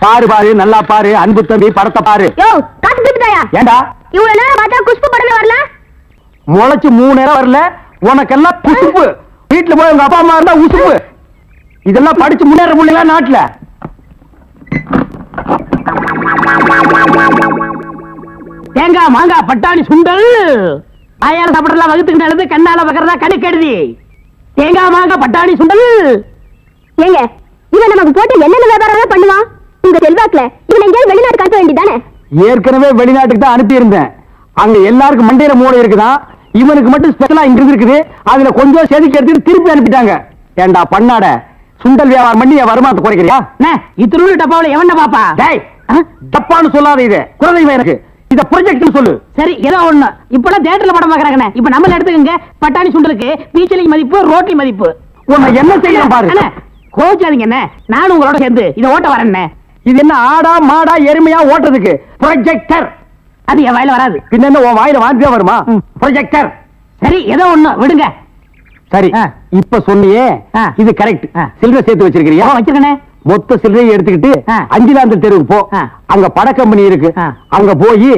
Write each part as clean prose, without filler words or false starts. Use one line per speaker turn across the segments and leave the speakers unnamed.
பாரு பாரு நல்லா பாரு அன்பு தம்பி படத்தை பாரு. ஏண்டா
இவ்வளவு நேரம் பார்த்தா குஷ்பு படமே வரல?
முளைச்சு 3 நேரம் வரல, உனக்கெல்லாம் குசுப்பு. வீட்டுல போய் உங்க அப்பா அம்மா இருந்தா உசுப்பு. இதெல்லாம் படிச்சு முன்னேற முடியல நாட்டுல. தேங்காய் மாங்காய் பட்டாணி சுண்டல் வாயால சாப்பிடலாம், வகுத்துக்கு நல்லது, கண்ணால பக்கறதா கணக்கு எழுதி. தேங்காய் மாங்காய் பட்டாணி சுண்டல்.
ஏங்க இவன் நமக்கு போட்டு என்னென்ன வியாபாரம் பண்ணுவான்? உங்க செல்வாக்குல இவன் எங்கேயாவது வெளிநாட்டு காட்ட வேண்டியதானே? ஏற்கனவே வெளிநாட்டுக்கு தான் அனுப்பி இருந்தேன். அங்க எல்லாருக்கும் மண்டையில மூளை இருக்குதான், இவனுக்கு மட்டும் ஸ்பெஷலா இங்க இருக்குது. அதுல கொஞ்சம் செதுக்கி எடுத்துட்டு திருப்பி அனுப்பிட்டாங்க. ஏண்டா பண்ணாட சுண்டல் வியாபாரம் பண்ணி என் வருமானத்தை குறைக்கிறியா? இத்திரு டப்பாவில் எவன்டா பாப்பா? டப்பான்னு சொல்லாத, இது குழந்தை எனக்கு. இத ப்ரொஜெக்ட் சொல்லு. சரி ஏதோ ஒண்ணு. இப்பெல்லாம் தியேட்டர்ல படம் பாக்குறாங்க. இப்ப நம்மள எடுத்துக்கங்க. பட்டாணி சுண்டலுக்கு பீச்சலி மதிப்பு, ரோட்டி மதிப்பு. உன்னை என்ன செய்யணும் பாரு. கோச்சாதீங்க என்ன, நானும் உங்களோட சேர்ந்து இத ஓட்ட வரேன். இது என்ன ஆடா மாடா எருமையா ஓட்டுறதுக்கு? ப்ரொஜெக்டர். அது என் வாயில வராது. பின்ன என்ன உன் வாயில வாந்தியா வருமா? ப்ரொஜெக்டர். சரி ஏதோ ஒண்ணு விடுங்க. சரி இப்ப சொன்னியே இது கரெக்ட். சில்லறை சேர்த்து வச்சிருக்கிறியா? வச்சிருக்கேன். மொத்த சில்லறையை எடுத்துக்கிட்டு அஞ்சிலாந்தல் தெருவுக்கு போ. அங்க பட கம்பெனி இருக்கு. அங்க போய்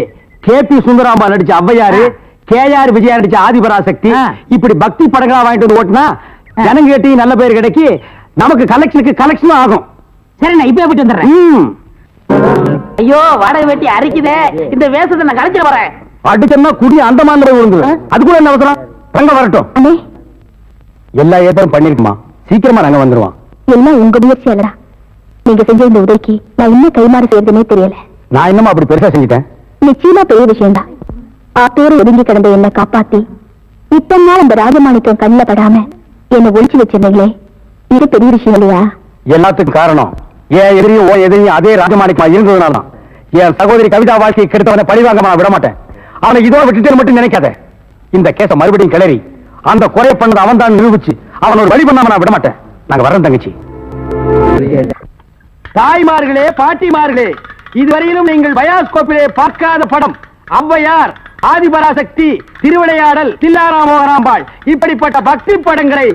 கேபி சுந்தராம்பா நடிச்ச ஔவையாரு, கேஆர் விஜயா நடிச்ச ஆதிபராசக்தி, இப்படி பக்தி படங்களா வாங்கிட்டு வந்து ஓட்டுனா ஜனங்க கேட்டி நல்ல பேர் கிடைக்கி நமக்கு கலெக்ஷனுக்கு கலெக்ஷனும் ஆகும். சரி நான் இப்ப போயிட்டு வந்துடுறேன். ஐயோ வாடகை வெட்டி அரிக்குதே, இந்த வேஷத்தை நான் கலைச்சிட வரேன். அடிச்சோம்னா குடி அந்த மாதிரி விழுந்து. அது கூட என்ன அவசரம்? ரங்க வரட்டும். எல்லா ஏற்பாடும் பண்ணிருக்குமா, சீக்கிரமா ரங்க வந்துருவான். எல்லாம் உங்க முயற்சி அல்லடா. நீங்க செஞ்ச இந்த உதவிக்கு நான் இன்னும் கைமாறு செய்யறதுனே தெரியல.
நான் என்னமா அப்படி பெருசா செஞ்சுட்டேன்?
நிச்சயமா பெரிய விஷயம் தான். ஆத்தோடு ஒதுங்கி கிடந்த என்னை காப்பாத்தி இத்தனை நாள் இந்த ராஜமாணிக்கம் கண்ணில் படாம என்னை ஒழிச்சு வச்சிருந்தீங்களே, இது பெரிய விஷயம் இல்லையா?
எல்லாத்துக்கும் காரணம் ஏன் எதிரியும் ஓ எதிரியும் அதே ராஜமாணிக்கமா இருந்ததுனால. என் சகோதரி கவிதா வாழ்க்கையை கெடுத்தவனை பழிவாங்க நான் விட மாட்டேன். அவனை இதோட விட்டுட்டு மட்டும் நினைக்காத. இந்த கேஸ மறுபடியும் கிளறி அந்த குறை பண்ணது அவன் தான் நிரூபிச்சு அவன் ஒரு வழி பண்ணாம நான் விட மாட்டேன். நாங்க வரோம் தங்கச்சி. தாய்மார்களே பாட்டிமார்களே, இதுவரையிலும் நீங்கள் பயாஸ்கோப்பிலே பார்க்காத படம் ஔவையார், ஆதிபராசக்தி, திருவிளையாடல், தில்லாராமோகராம்பாள், இப்படிப்பட்ட பக்தி படங்களை,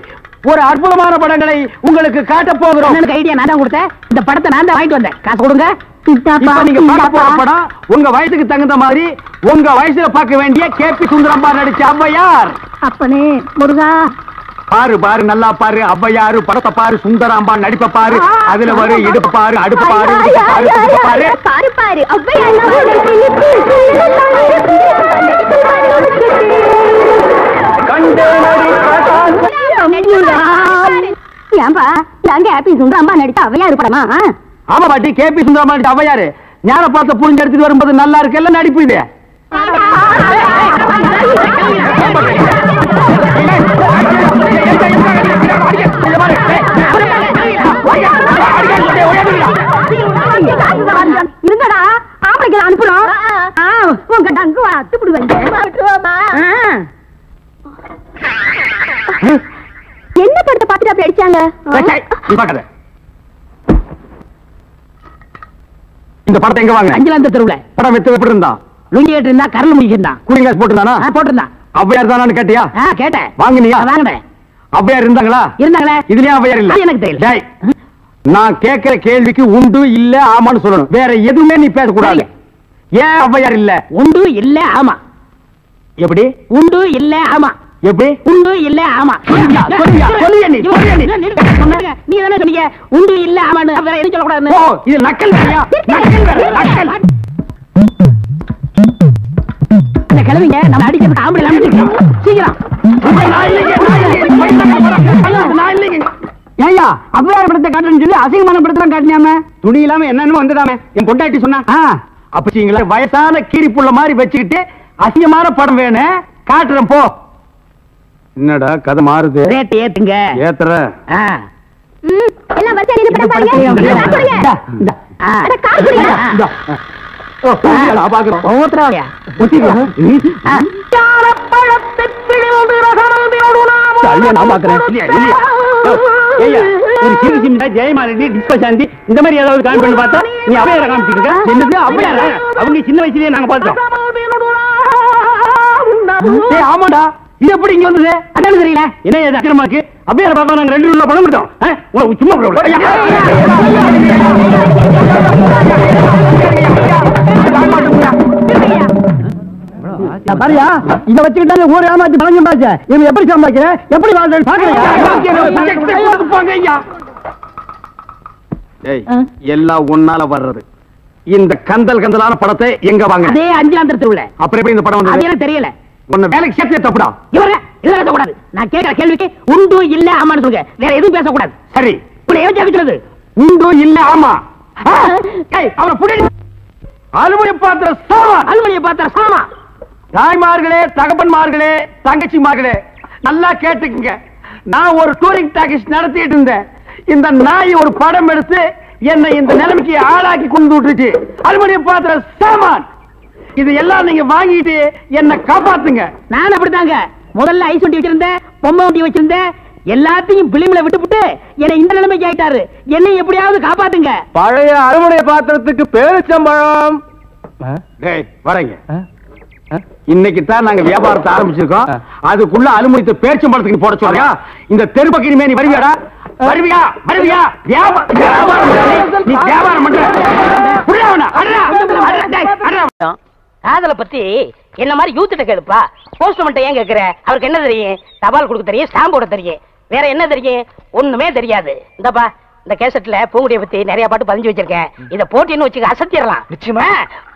ஒரு அற்புதமான படங்களை உங்களுக்கு காட்ட போகிறோம். ஐடியா நான் தான் கொடுத்தேன். இந்த படத்தை நான் தான் வாங்கிட்டு வந்தேன். காசு கொடுங்க. நீங்க பார்க்க போற படம் உங்க வயசுக்கு தகுந்த மாதிரி உங்க வயசுல பார்க்க வேண்டிய கேபி சுந்தரம்பா நடிச்ச ஔவையார்.
அப்பனே முருகா,
பாரு பாரு நல்லா பாரு. ஔவையாரு படத்தை பாரு, சுந்தராம்பா நடிப்ப பாரு. அதுல வரு இடுப்பு பாரு, அடுப்பு பாரு, பாரு பாரு பாரு ஏன்பா நாங்க ஹாப்பி சுந்தராம்பா நடிச்ச ஔவையாரு படமா? ஆமா பாட்டி, கேபி சுந்தராம்பா நடிச்ச ஔவையாரு. ஞான பார்த்த புரிஞ்சு எடுத்துட்டு வரும்போது நல்லா இருக்குல்ல நடிப்பு இது.
இருங்கடா, ஆம்பளைக்கு அனுப்புறோம். உங்க டங்கு அத்துப்பிடுவாங்க. என்ன படத்தை பார்த்துட்டு அப்படி அடிச்சாங்க?
இந்த படத்தை எங்க வாங்க? அஞ்சிலாந்த தெருவுல. படம் வெத்து எப்படி இருந்தா? லுங்கி ஏட்டு இருந்தா, கரல் முடிக்கிருந்தா, கூலிங்காஸ் போட்டுருந்தானா? போட்டிருந்தான். ஔவையார் தானு கேட்டியா? கேட்டேன். வாங்கினியா? வாங்கினேன். ஔவையார் இருந்தாங்களா? இருந்தாங்களே. இதுலயே ஔவையார் இல்ல? எனக்கு தெரியல. நான் கேட்கிற கேள்விக்கு உண்டு இல்ல ஆமான்னு சொல்லணும். வேற எதுவுமே நீ பேசக்கூடாது. ஏன் ஔவையார் இல்ல? உண்டு இல்ல ஆமா. எப்படி? உண்டு இல்ல ஆமா. எப்படி? உண்டு இல்ல ஆமா. நீ தானே சொன்னீங்க உண்டு இல்ல ஆமான்னு. வேற எதுவும் சொல்லக்கூடாது. ஓ இது நக்கல் வேறையா? நக்கல். இந்த கிழவிங்க நம்ம அடிக்கிறதுக்கு ஆம்பளை அனுப்பிச்சிருக்கோம். சீக்கிரம். ஏய்யா ஔவையார் படத்தை காட்டுறேன்னு சொல்லி அசிங்கமான படத்தெல்லாம் காட்டினாம, துணி இல்லாம என்னன்னு வந்துடாம என் பொண்டாட்டி சொன்னா. அப்பீங்களா வயசான கீரி புள்ள மாதிரி வச்சுக்கிட்டு அசிங்கமான படம் வேணும் காட்டுறேன் போ. என்னடா கதை மாறுது? ரேட் ஏத்துங்க. ஏத்துற.
எல்லாம் வச்சா இது படம் பாருங்க. அட கார் குடிங்க.
ஓ நான் பாக்குறேன். ஓத்ராயா. ஒத்திங்க. தான பழத்தை பிடிந்து ரசனதியோடுனா. சரியா நான் பாக்குறேன். இல்லையா? ஏய்யா ஒரு சீரிசிம்டா ஜெயமாலதி டிஸ்பசாந்தி இந்த மாதிரி ஏதாவது காமெடி பண்ணி பார்த்தா நீ ஔவையார காமிச்சிட்டு இருக்க. என்னது ஔவையார? அவங்க சின்ன வயசுலயே நாங்க பார்த்தோம். ஏய் ஆமாடா, இது எப்படி இங்க வந்தது? அதானே தெரியல. என்ன இது அக்கிரமாக்கு? ஔவையார பார்த்தா நாங்க 2 உள்ள பணம் கொடுத்தோம். சும்மா பாரியா இத வச்சுக்கிட்டாலே ஊர் ஏமாத்தி பணம் சம்பாதிச்ச இவன் எப்படி சம்பாதிக்கிற எப்படி வாழ்றேன்னு பாக்கலையா எல்லாம் ஒன்னால வர்றது இந்த கந்தல் கந்தலான படத்தை எங்க வாங்க அதே அஞ்சாந்தரத்துல உள்ள அப்புறம் எப்படி இந்த படம் வந்தது எனக்கு தெரியல உன்னை வேலைக்கு சேர்த்து தப்புடா இவரே இதெல்லாம் பேசக்கூடாது நான் கேட்கிற கேள்விக்கு உண்டு இல்ல ஆமான்னு சொல்லுங்க வேற எதுவும் பேசக்கூடாது சரி இப்படி ஏன் கேட்கிறது உண்டு இல்ல ஆமா அவரை புடி அலுமினிய பாத்திர சாமா அலுமினிய பாத்திர சாமா தாய்மார்களே தகப்பன்மார்களே தங்கச்சிமார்களே நல்லா கேட்டுக்குங்க நான் ஒரு டூரிங் டாக்கீஸ் நடத்திட்டு இருந்தேன் இந்த நாய் ஒரு படம் எடுத்து என்னை இந்த நிலைமைக்கு ஆளாக்கி கொண்டு விட்டுச்சு அலுமினிய பாத்திர சாமான் இது எல்லாம் நீங்க வாங்கிட்டு என்ன காப்பாத்துங்க நான் அப்படித்தாங்க முதல்ல ஐஸ் ஒட்டி வச்சிருந்தேன் பொம்மை ஒட்டி வச்சிருந்தேன் எல்லாத்தையும் பிலிம்ல விட்டுப்புட்டு என்னை இந்த நிலைமைக்கு ஆயிட்டாரு என்னை எப்படியாவது காப்பாத்துங்க பழைய அலுமினிய பாத்திரத்துக்கு பேரிச்சம்பழம் வரீங்க இன்னைக்கு தான் நாங்க வியாபாரத்தை ஆரம்பிச்சிருக்கோம் அதுக்குள்ள அலுமினியத்தை பேரிச்சம்பழத்துக்கு போட சொல்றியா இந்த தெருப்பக்கு இனிமே நீ வருவியாடா வருவியா வருவியா நீ வியாபாரம் பண்ற
காதலை பத்தி என்ன மாதிரி யூத்திட்ட கேளுப்பா போஸ்ட்மேன் ஏன் கேக்குற அவருக்கு என்ன தெரியும் தபால் கொடுக்க தெரியும் ஸ்டாம்ப் போட தெரியும் வேற என்ன தெரியும் ஒண்ணுமே தெரியாது இந்தப்பா இந்த கேசட்ல பூங்குடியை பத்தி நிறைய பாட்டு பதிஞ்சு வச்சிருக்கேன் இத போட்டின்னு வச்சுக்க அசத்திடலாம் நிச்சயமா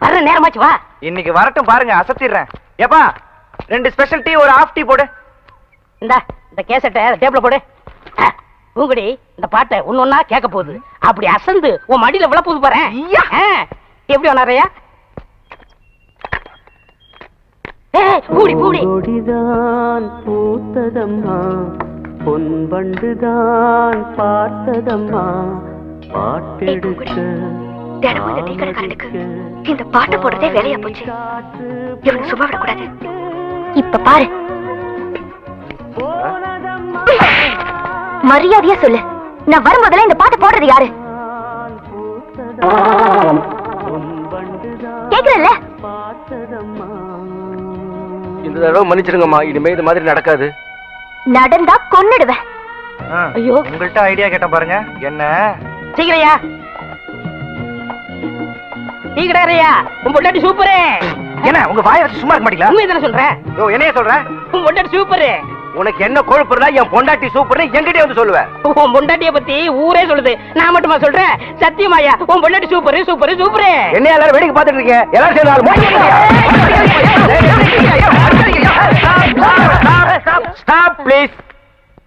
வர்ற நேரமாச்சு வா
இன்னைக்கு வரட்டும் பாருங்க அசத்திடுறேன் ஏப்பா 2 ஸ்பெஷல் டீ ஒரு ஹாஃப் டீ போடு
இந்த கேசட்டை டேபிள்ல போடு பூங்குடி இந்த பாட்டை ஒன்னொன்னா கேட்க போகுது அப்படி அசந்து உன் மடியில விழ போகுது பாரு எப்படி வனாரையா பூடி பூடி
கொடிதான் பூத்ததம்மா பொன்பண்டுதான் பார்த்ததம்மா பாட்டெடுக்க
இந்த பாட்டு போடுறதே வேலையா போச்சு இவனுக்கு சும்மா விடக்கூடாது இப்ப பாரு மரியாதையா சொல்லு நான் வரும்போதெல்லாம் இந்த பாட்டு போடுறது யாரு கேக்குறல்ல
இந்த தடவை மன்னிச்சிடுங்கம்மா இனிமே இது மாதிரி நடக்காது
நடந்தா கொன்னுடுவேன்
ஐயோ உங்கள்கிட்ட ஐடியா கேட்டேன் பாருங்க என்ன
சீக்கிரையா சீக்கிரையா உன் பொண்டாட்டி சூப்பரு
என்ன உங்க வாயை வச்சு சும்மா இருக்க மாட்டீங்களா
உண்மை தானே சொல்றேன்
என்னைய சொல்றேன்
உன் பொண்டாட்டி சூப்பரு
உனக்கு என்ன கொழுப்பு இருந்தா என் பொண்டாட்டி சூப்பர்னு என்கிட்டே வந்து சொல்லுவேன்
உன் பொண்டாட்டிய பத்தி ஊரே சொல்லுது நான் மட்டுமா சொல்றேன் சத்தியமாயா உன் பொண்டாட்டி சூப்பரு சூப்பரு சூப்பரு
என்ன எல்லாரும் வேடிக்கை பார்த்துட்டு இருக்கீங்க எல்லாரும் சேர்ந்து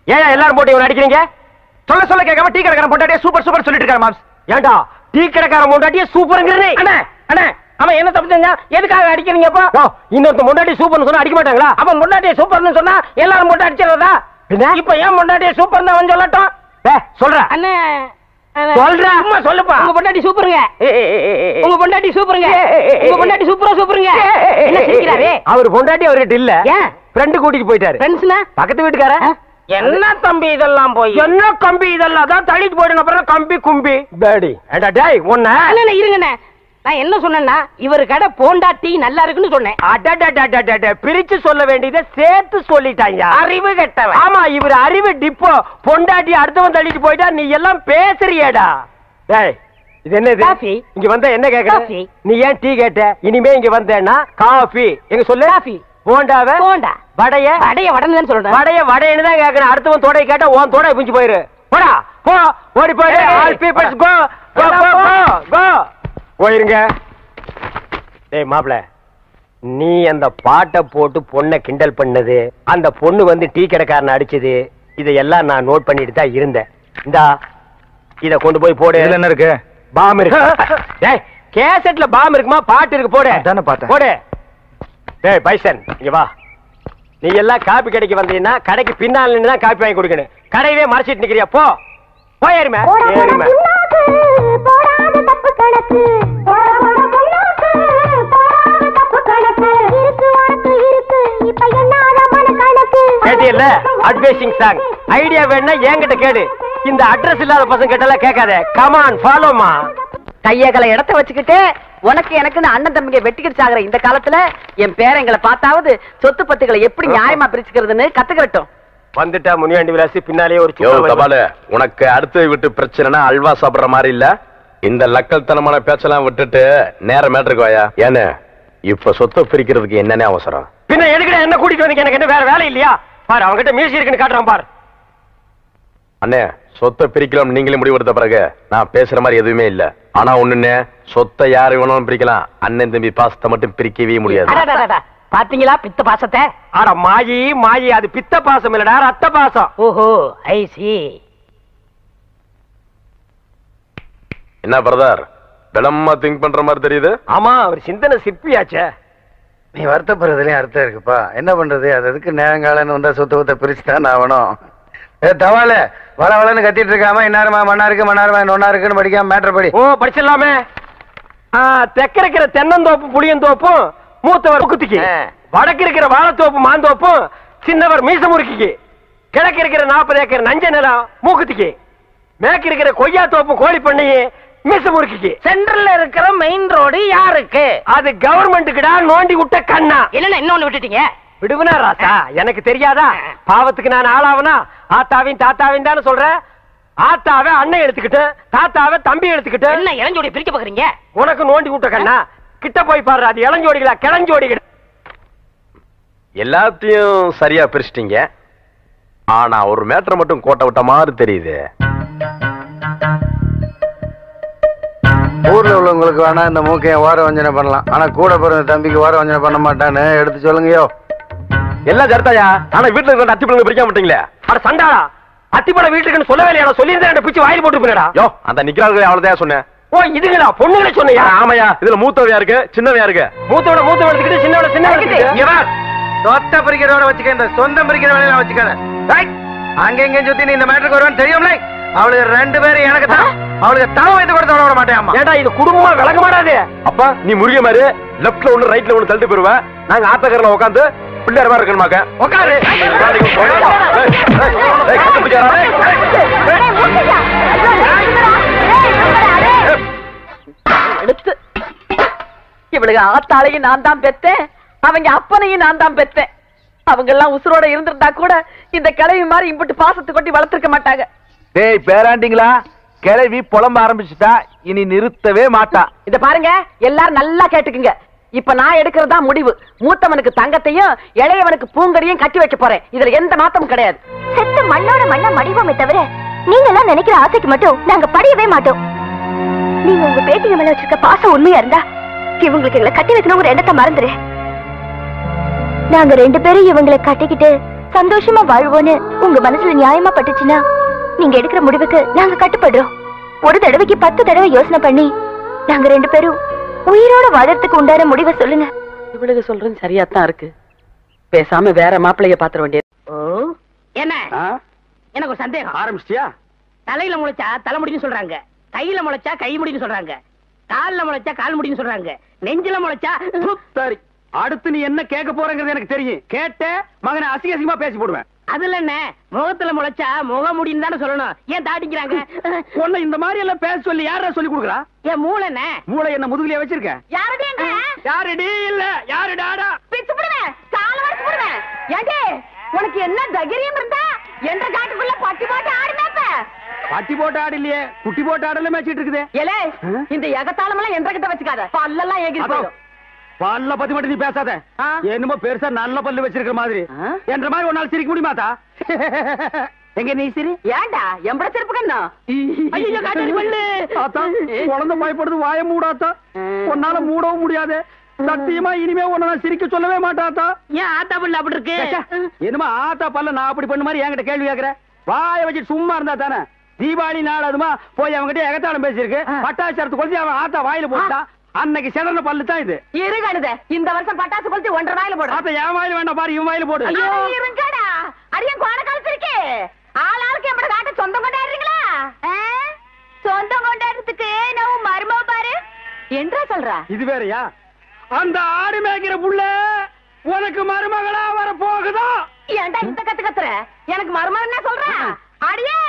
ஏன் எல்லாரும் போட்டு இவன் அடிக்கிறீங்க சொல்ல சொல்ல கேட்காம டீ கடைக்காரன் பொண்டாட்டியே சூப்பர் சூப்பர் சொல்லிட்டு இருக்காரு மாம்ஸ் ஏண்டா டீ கடைக்காரன் பொண்டாட்டியே சூப்பர்ங்கிறனே அண்ணா அண்ணா அவன் என்ன தப்பு செஞ்சா எதுக்காக அடிக்கிறீங்கப்பா இன்னொருத்த முன்னாடி சூப்பர்னு சொன்னா அடிக்க மாட்டாங்களா அவன் முன்னாடியே சூப்பர்னு சொன்னா எல்லாரும் போட்டு அடிச்சிடறதா இப்ப ஏன் முன்னாடியே சூப்பர் அவன் சொல்லட்டும் சொல்ற அண்ணே சொல்ற அம்மா சொல்லுப்பா உங்க பொண்டாட்டி சூப்பருங்க உங்க பொண்டாட்டி சூப்பருங்க உங்க பொண்டாட்டி சூப்பரா சூப்பருங்க என்ன சிரிக்கிறாரே அவர் பொண்டாட்டி அவர்கிட்ட இல்ல ஃப்ரெண்ட் கூட்டிட்டு போயிட்டாரு ஃப்ரெண்ட்ஸ்னா பக்கத்து வீட்டுக்கார என்ன தம்பி இதெல்லாம் போய் என்ன கம்பி இதெல்லாம் தான் தள்ளிட்டு போயிடுங்க அப்புறம் கம்பி கும்பி டாடி ஏண்டா டேய் ஒண்ணே இருங்கண்ணே நான் என்ன சொன்னேன்னா இவர் கடை போண்டா டீ நல்லா இருக்குன்னு சொன்னேன் அடடடடடட பிரிச்சு சொல்ல வேண்டியதை சேர்த்து சொல்லிட்டாங்க அறிவு கெட்டவன் ஆமா இவர் அறிவு டிப்போ பொண்டாட்டி அடுத்தவன் தள்ளிட்டு போயிட்டா நீ எல்லாம் பேசுறியேடா டேய் இது என்னது காபி இங்க வந்த என்ன கேக்குற நீ ஏன் டீ கேட்ட இனிமே இங்க வந்தேன்னா காபி எங்க சொல்லு காபி போண்டாவே போண்டா வடைய வடைய வடன்னு சொல்றேன் வடைய வடைன்னு தான் கேக்குறேன் அடுத்தவன் தோடை கேட்டா உன் தோடை புஞ்சி போயிரு போடா போ ஓடி போயிடு ஆல் பீப்பிள்ஸ் கோ கோ கோ கோ போயிருங்க டேய் மாப்ள நீ அந்த பாட்டை போட்டு பொண்ணை கிண்டல் பண்ணது அந்த பொண்ணு வந்து டீ கடைக்காரனை அடிச்சது இதெல்லாம் நான் நோட் பண்ணிட்டு தான் இருந்தேன் இந்தா இத கொண்டு போய் போடு என்ன இருக்கு பாம் இருக்கு டேய் கேசட்ல பாம் இருக்குமா பாட்டு இருக்கு போடு அதானே பாட்டு போடு டேய் பைசன் இங்க வா நீ எல்லாம் காப்பி கடைக்கு வந்தீங்கன்னா கடைக்கு பின்னால நின்னு தான் காப்பி வாங்கி கொடுக்கணும் கடையவே மறைச்சிட்டு நிக்கிறியா போ போயிருமே ஏறுமே
போடாத தப்பு கணக்கு
கேட்டியல்ல அட்வைசிங் சாங் ஐடியா வேணா என்கிட்ட கேடு இந்த அட்ரஸ் இல்லாத பசங்க கிட்ட கேட்காத கமான் ஃபாலோமா
கையகல இடத்த வச்சுக்கிட்டு உனக்கு எனக்கு அண்ணன் தம்பிங்க வெட்டிக்கிட்டு சாகுற இந்த காலத்துல என் பேரங்களை பார்த்தாவது சொத்து பத்துக்களை எப்படி நியாயமா பிரிச்சுக்கிறதுன்னு கத்துக்கிறட்டும்
வந்துட்டா முனியாண்டி விலாசி பின்னாலே ஒரு
தபாலு உனக்கு அடுத்து விட்டு பிரச்சனைனா அல்வா சாப்பிடுற மாதிரி இல்ல இந்த லக்கல் தனமான பேச்செல்லாம் விட்டுட்டு நேர மேட்டருக்கு வாயா ஏன்னு இப்ப சொத்தை பிரிக்கிறதுக்கு என்னென்ன அவசரம்
பின்ன எதுக்குடா என்ன கூட்டிட்டு வந்தீங்க? எனக்கு என்ன வேற வேலை இல்லையா? பாரு அவன்கிட்ட மியூசிக் இருக்குன்னு காட்டுறான் பாரு.
அண்ணே சொத்தை பிரிக்கலாம் நீங்களே முடிவெடுத்த பிறகு நான் பேசுற மாதிரி எதுவுமே இல்ல. ஆனா ஒண்ணுண்ணே, சொத்தை யாரு வேணாலும் பிரிக்கலாம், அண்ணன் தம்பி பாசத்தை மட்டும் பிரிக்கவே முடியாது.
பாத்தீங்களா பித்த பாசத்தை?
ஆனா மாயி மாயி, அது பித்த பாசம் இல்லடா, ரத்த பாசம்.
ஓஹோ ஐ சி.
என்ன பிரதர் பலமா திங்க் பண்ற மாதிரி தெரியுது?
ஆமா, அவர் சிந்தனை சிற்பியாச்சே.
நீ வருத்தப்படுறதுலயும் அர்த்தம் இருக்குப்பா. என்ன பண்றது, அது எதுக்கு நேரங்காலன்னு வந்தா சொத்த பிரிச்சுதான் ஆகணும். தவால வள வளன்னு கத்திட்டு இருக்காம இன்னாருமா மண்ணா இருக்கு மண்ணாருமா நொன்னா இருக்குன்னு படிக்காம மேட்டர் படி.
ஓ படிச்சிடலாமே. தெற்க இருக்கிற தென்னந்தோப்பு புளியந்தோப்பும் மூத்தவர் முக்குத்திக்கு, வடக்கு இருக்கிற வாழைத்தோப்பு மாந்தோப்பும் சின்னவர் மீச முறுக்கிக்கு, கிழக்கு இருக்கிற 40 ஏக்கர் நஞ்ச நிலம் மூக்குத்திக்கு, மேற்கு இருக்கிற கொய்யா தோப்பு கோழி பண்ணையே மீச முறுக்கிக்கு.
சென்ட்ரல்ல இருக்கிற மெயின் ரோடு யாருக்கு?
அது கவர்மெண்ட்டுக்குடா, நோண்டி விட்ட கண்ணா.
இல்ல இன்னொன்னு விட்டுட்டீங்க.
விடுவனா ராசா, எனக்கு தெரியாதா? பாவத்துக்கு நான் ஆளாவனா? ஆத்தாவின் தாத்தாவின் தானே சொல்றேன். ஆத்தாவை அண்ணன் எடுத்துக்கிட்டு, தாத்தாவை தம்பி எடுத்துக்கிட்டு
என்ன இளஞ்சோடி பிரிக்க பாக்குறீங்க?
உனக்கு நோண்டி விட்ட கண்ணா. கிட்ட போய் பாரு, அது இளஞ்சோடிகளா கிளஞ்சோடிகள்?
எல்லாத்தையும் சரியா பிரிச்சிட்டீங்க. ஆனா ஒரு மேட்டர் மட்டும் கோட்டை விட்ட மாதிரி தெரியுது.
ஊர்ல உள்ளவங்களுக்கு வேணா இந்த மூக்கைய ஓர வஞ்சனை பண்ணலாம், ஆனா கூட பிறந்த தம்பிக்கு ஓர வஞ்சனை பண்ண மாட்டான்னு எடுத்து சொல்லுங்கயோ.
எல்லாம் ஜர்த்தாயா. ஆனா வீட்டுல இருக்கிற அத்தி பிள்ளைங்க பிரிக்க மாட்டீங்களே.
அட சண்டாடா, அத்திப்பட வீட்டுக்குன்னு சொல்லவே இல்லையா? சொல்லியிருந்தேன் பிச்சு வாயில் போட்டு போனடா.
யோ அந்த நிக்கிறார்கள் அவ்வளவுதான் சொன்னேன்.
ஓ இதுங்களா பொண்ணுங்களே சொன்னியா?
ஆமையா, இதுல மூத்தவையா இருக்கு சின்னவையா இருக்கு.
மூத்தோட எடுத்துக்கிட்டு சின்னோட சின்ன எடுத்துக்கிட்டு
சொத்த பிரிக்கிறோட வச்சுக்க, இந்த சொந்தம் பிரிக்கிற வேலையில வச்சுக்காத. அங்க எங்க சுத்தி நீ இந்த மேட்டருக்கு வருவான்னு தெரியும்ல. அவளுக்கு 2 பேரும் எனக்கு தான், அவளுக்கு தலை வைத்து கூட விட மாட்டேன்.
ஏடா இது குடும்பமா விளங்க மாட்டாது.
அப்பா நீ முருக மாதிரி லெப்ட்ல ஒண்ணு ரைட்ல ஒண்ணு தள்ளிட்டு போயிருவேன். நாங்க ஆத்தக்கரில் உட்காந்து பிள்ளையார் மாதிரி இருக்கணுமாக்க
உட்காரு.
இவளுக்கு ஆத்தாளையும் நான் தான் பெத்தேன், அவங்க அப்பனையும் நான் தான் பெத்தேன். அவங்க எல்லாம் உசுரோட இருந்திருந்தா கூட இந்த கிழவி மாதிரி இம்புட்டு பாசத்தை கொட்டி வளர்த்திருக்க மாட்டாங்க.
டேய் பேராண்டிங்களா, கிளவி புலம்ப ஆரம்பிச்சுட்டா இனி நிறுத்தவே மாட்டா.
இத பாருங்க எல்லாரும் நல்லா கேட்டுக்குங்க. இப்ப நான் எடுக்கிறதா முடிவு. மூத்தவனுக்கு தங்கத்தையும் இளையவனுக்கு பூங்கடியும் கட்டி வைக்க போறேன். இதுல எந்த மாற்றமும் கிடையாது.
செத்து மண்ணோட மண்ணா மடிவோமே தவிர நீங்க எல்லாம் நினைக்கிற ஆசைக்கு மட்டும் நாங்க படியவே மாட்டோம். நீங்க உங்க பேட்டிங்க மேல வச்சிருக்க பாசம் உண்மையா இருந்தா இவங்களுக்கு எங்களை கட்டி வைக்கணும் ஒரு எண்ணத்தை மறந்துரு. நாங்க 2 பேரும் இவங்களை கட்டிக்கிட்டு சந்தோஷமா வாழ்வோன்னு உங்க மனசுல நியாயமா பட்டுச்சுன்னா நீங்க எடுக்கிற முடிவுக்கு நாங்க கட்டுப்படுறோம். ஒரு தடவைக்கு 10 தடவை யோசனை பண்ணி நாங்க 2 பேரும் உயிரோட வாழறதுக்கு உண்டான முடிவை சொல்லுங்க.
இவளுக்கு சொல்றது சரியாத்தான் இருக்கு. பேசாம வேற மாப்பிள்ளைய பாத்திர வேண்டியது.
என்ன எனக்கு ஒரு சந்தேகம்.
ஆரம்பிச்சிட்டியா?
தலையில முளைச்சா தலைமுடின்னு சொல்றாங்க, கையில முளைச்சா கை முடின்னு சொல்றாங்க, கால்ல முளைச்சா கால் முடின்னு சொல்றாங்க, நெஞ்சில முளைச்சா
சரி, அடுத்து நீ என்ன கேட்க போறங்கிறது எனக்கு தெரியும். கேட்ட மகனை அசிங்க அசிங்கமா பேசி போடுவேன்.
அதுல என்ன முகத்துல முளைச்சா முக முடின்னு தானே சொல்லணும். ஏன் தாட்டிக்கிறாங்க?
உன்னை இந்த மாதிரி எல்லாம் பேச சொல்லி யாரா சொல்லி கொடுக்குறா?
ஏன் மூளை என்ன?
மூளை என்ன முதுகுலயே வச்சிருக்க?
யாருடைய
யாருடி இல்ல யாருடாடா
பிச்சு போடுவேன், கால வரைச்சு போடுவேன். ஏண்டே உனக்கு என்ன தைரியம் இருந்தா என்ற காட்டுக்குள்ள பட்டி போட்டு ஆடுனாப்ப?
பட்டி போட்டு ஆடு இல்லையே, குட்டி போட்டு ஆடல மேய்ச்சிட்டு இருக்குது.
ஏலே இந்த எகத்தாளம் எல்லாம் என்ற கிட்ட வச்சுக்காத, பல்லெல்லாம் ஏகி போயிடும்.
பல்ல பத்தி மட்டும் நீ பேசாத. என்னமோ பெருசா நல்ல பல்லு வச்சிருக்கிற மாதிரி. என்ற மாதிரி ஒரு நாள் சிரிக்க முடியுமாத்தா? எங்க நீ சிரி?
ஏண்டா எம்பட செருப்பு கண்ணா? ஐயோ காட்டு பல்லு.
ஆத்தா குழந்தை பயப்படுது, வாய மூடாத்தா. உன்னால மூடவும் முடியாது. சத்தியமா இனிமே உன்னை நான் சிரிக்க சொல்லவே மாட்டாத்தா.
ஏன் ஆத்தா பல்லு அப்படி இருக்கு?
என்னமா ஆத்தா பல்ல நான் அப்படி பண்ண மாதிரி என்கிட்ட கேள்வி கேக்குற? வாய வச்சு சும்மா இருந்தா தானே. தீபாவளி நாள் அதுமா போய் அவங்ககிட்ட எகத்தாளம் பேசியிருக்கு. பட்டாசரத்து கொளுத்தி அவன் ஆத்தா வாயில போட்டான். அன்னைக்கு செதற பல்லு தான் இது.
இருங்கடுதே, இந்த வருஷம் பட்டாசு கொளுத்தி 1.5 வாயில போடு.
ஆத்தா என் வாயில வேண்டாம் பாரு, இவன் வாயில போடு.
ஐயோ இருங்கடா, அடியன் கோண காலத்திருக்கு. ஆளாளுக்கு எம்பட காட்ட சொந்தம் கொண்டாடுறீங்களா? சொந்தம் கொண்டாடுறதுக்கு நான் மருமவ பாரு என்றா சொல்றா.
இது வேறயா? அந்த ஆடு மேய்க்கிற புள்ள உனக்கு மருமகளா வர போகுதா?
ஏன்டா இந்த கத்துற? எனக்கு மருமகன் என்ன சொல்ற? அடியே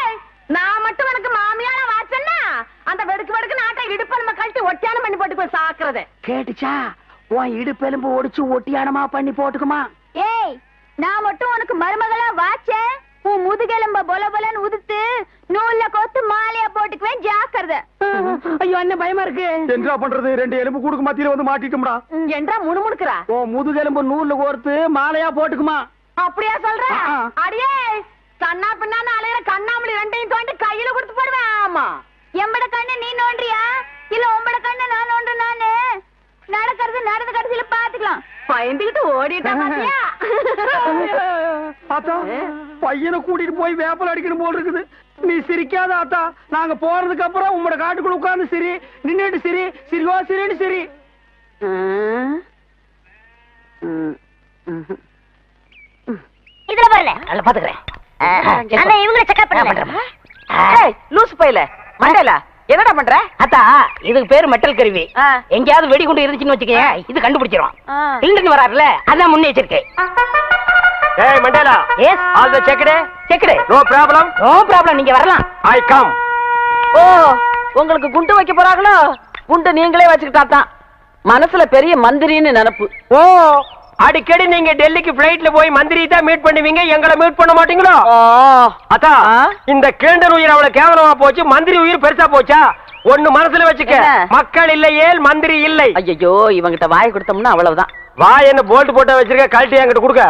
நான் மட்டும் எனக்கு மாமியார வாச்சன்னா அந்த வெடுக்கு நாட்டை இடுப்பு நம்ம கழட்டி ஒட்டியானம் பண்ணி போட்டு போய் சாக்குறது கேட்டுச்சா? உன் இடுப்பெலும்பு ஒடிச்சு ஒட்டியானமா பண்ணி போட்டுக்குமா?
ஏய் நான் மட்டும் உனக்கு மருமகளா வாச்சேன், உன் முதுகெலும்ப பொல பொலன்னு உதுத்து நூல்ல கோத்து மாலையா போட்டுக்குவேன் ஜாக்கிரதை.
ஐயோ அண்ணன் பயமா இருக்கு.
என்ன பண்றது? 2 எலும்பு கூடுக்கு மத்தியில வந்து மாட்டிட்டோம்டா.
என்றா முணுமுணுக்குறா?
ஓ முதுகெலும்பு நூல்ல கோர்த்து மாலையா போட்டுக்குமா?
அப்படியா சொல்ற? அடியே கண்ணா பின்னான்னு அலையிற கண்ணாமலி 2ஐயும் தோண்டி கையில கொடுத்து போடுவேன். ஆமா எம்பட கண்ணு நீ நோண்டியா இல்ல உம்பட கண்ணு நான் நோண்டு? நானு நடக்கிறது நடந்த கடைசியில பாத்துக்கலாம். பயந்துகிட்டு ஓடிட்டா பாத்தியா?
ஆத்தா பையனை கூட்டிட்டு போய் வேப்பல் அடிக்கணும் போல் இருக்குது. நீ சிரிக்காத ஆத்தா. நாங்க போறதுக்கு அப்புறம் உங்களோட காட்டுக்குள்ள உட்கார்ந்து சிரி, நின்னுட்டு சிரி, சிரிவா சிரின்னு சிரி.
இதுல வரல
அதுல பாத்துக்கிறேன்.
அண்ணா இவங்கள செக்அப் பண்ணல.
ஏய் லூசு பையல மண்டேல என்னடா பண்ற?
அத்தா இதுக்கு பேரு மெட்டல் கருவி. எங்கயாவது வெடிகுண்டு இருந்துச்சுன்னு வச்சுக்கேன், இது கண்டுபிடிச்சிரும். இல்லன்னு வராருல அதான் முன்னெச்சரிக்கை.
ஏய் Mandela,
yes
all the checked. No problem.
No problem, நீங்க வரலாம்.
I come.
ஓ உங்களுக்கு குண்டு வைக்க போறாங்களோ? குண்டு நீங்களே வச்சுக்கிட்டா தான். மனசுல பெரிய மந்திரின்னு நினைப்பு.
ஓ அடிக்கடி நீங்க டெல்லிக்கு பிளைட்ல போய் மந்திரி தான் மீட் பண்ணுவீங்க, எங்களை மீட் பண்ண மாட்டீங்களோ? அத்தா இந்த கேண்டர் உயிர் அவ்வளவு கேவலமா போச்சு, மந்திரி உயிர் பெருசா போச்சா? ஒண்ணு மனசுல வச்சுக்க, மக்கள் இல்லையே மந்திரி இல்லை.
ஐயோ இவங்கிட்ட வாய் கொடுத்தோம்னா அவ்வளவுதான்.
வாய் என்ன போல்ட் போட்டா வச்சிருக்க, கழட்டி என்கிட்ட கொடுக்க.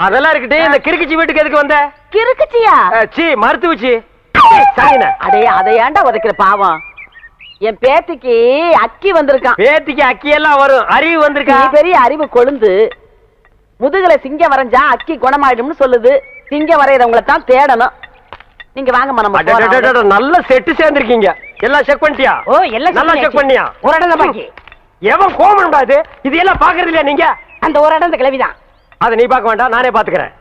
அதெல்லாம் இருக்கட்டு, இந்த கிறுக்குச்சி வீட்டுக்கு எதுக்கு வந்த?
கிறுக்குச்சியா?
சி மருத்துவச்சி.
அடே அதை ஏன்டா உதைக்கிற பாவம்? என் பேத்திக்கு அக்கி வந்திருக்கான்.
பேத்திக்கு அக்கி எல்லாம் வரும், அறிவு வந்திருக்கா?
பெரிய அறிவு கொழுந்து. முதுகுல சிங்கம் வரைஞ்சா அக்கி குணமாயிடும்னு சொல்லுது. சிங்கம் வரையறவங்களை தான் தேடணும். நீங்க வாங்க மனம்.
நல்ல செட்டு சேர்ந்திருக்கீங்க. எல்லாம் செக் பண்ணிட்டியா?
ஓ எல்லாம்
நல்லா செக் பண்ணியா?
ஒரு இடம் தான் பாக்கி.
எவன் கோமன்டா இது? இது எல்லாம் பாக்குறது இல்லையா நீங்க?
அந்த ஒரு இடம் இந்த கிளவிதான்.
அதை நீ பார்க்க வேண்டாம், நானே பாத்துக்கிறேன்.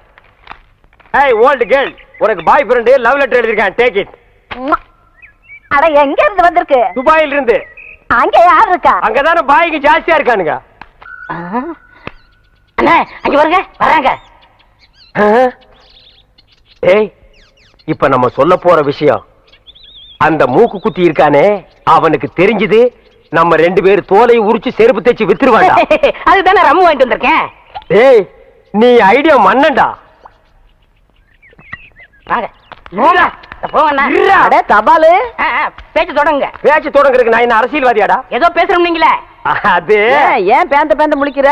ஏய் ஓல்ட் கேர்ள், உனக்கு பாய் ஃப்ரெண்ட் லவ் லெட்டர் எழுதிருக்கேன், டேக் இட்.
அட எங்க இருந்து வந்திருக்கு?
துபாயில இருந்து.
அங்க யார் இருக்கா?
அங்கதானே பாய்க்கு ஜாஸ்தியா இருக்கானுங்க.
அண்ணா அங்க வருங்க, வராங்க.
ஏய் இப்ப நம்ம சொல்ல போற விஷயம், அந்த மூக்கு குத்தி இருக்கானே அவனுக்கு தெரிஞ்சது நம்ம 2 பேர் தோலை உரிச்சு செருப்பு தைச்சு வித்துருவாடா.
அதுதானே ரம்மு வாங்கிட்டு வந்திருக்கேன்.
ஏய் நீ ஐடியா மன்னண்டா.
வாங்க போங்கண்ணா.
அட தபாலு
பேச்சு தொடங்க.
பேச்சு தொடங்குறதுக்கு நான் என்ன அரசியல்வாதியாடா?
ஏதோ பேசுறோம் நீங்களே.
அது
ஏன் பேந்த முழிக்கிற?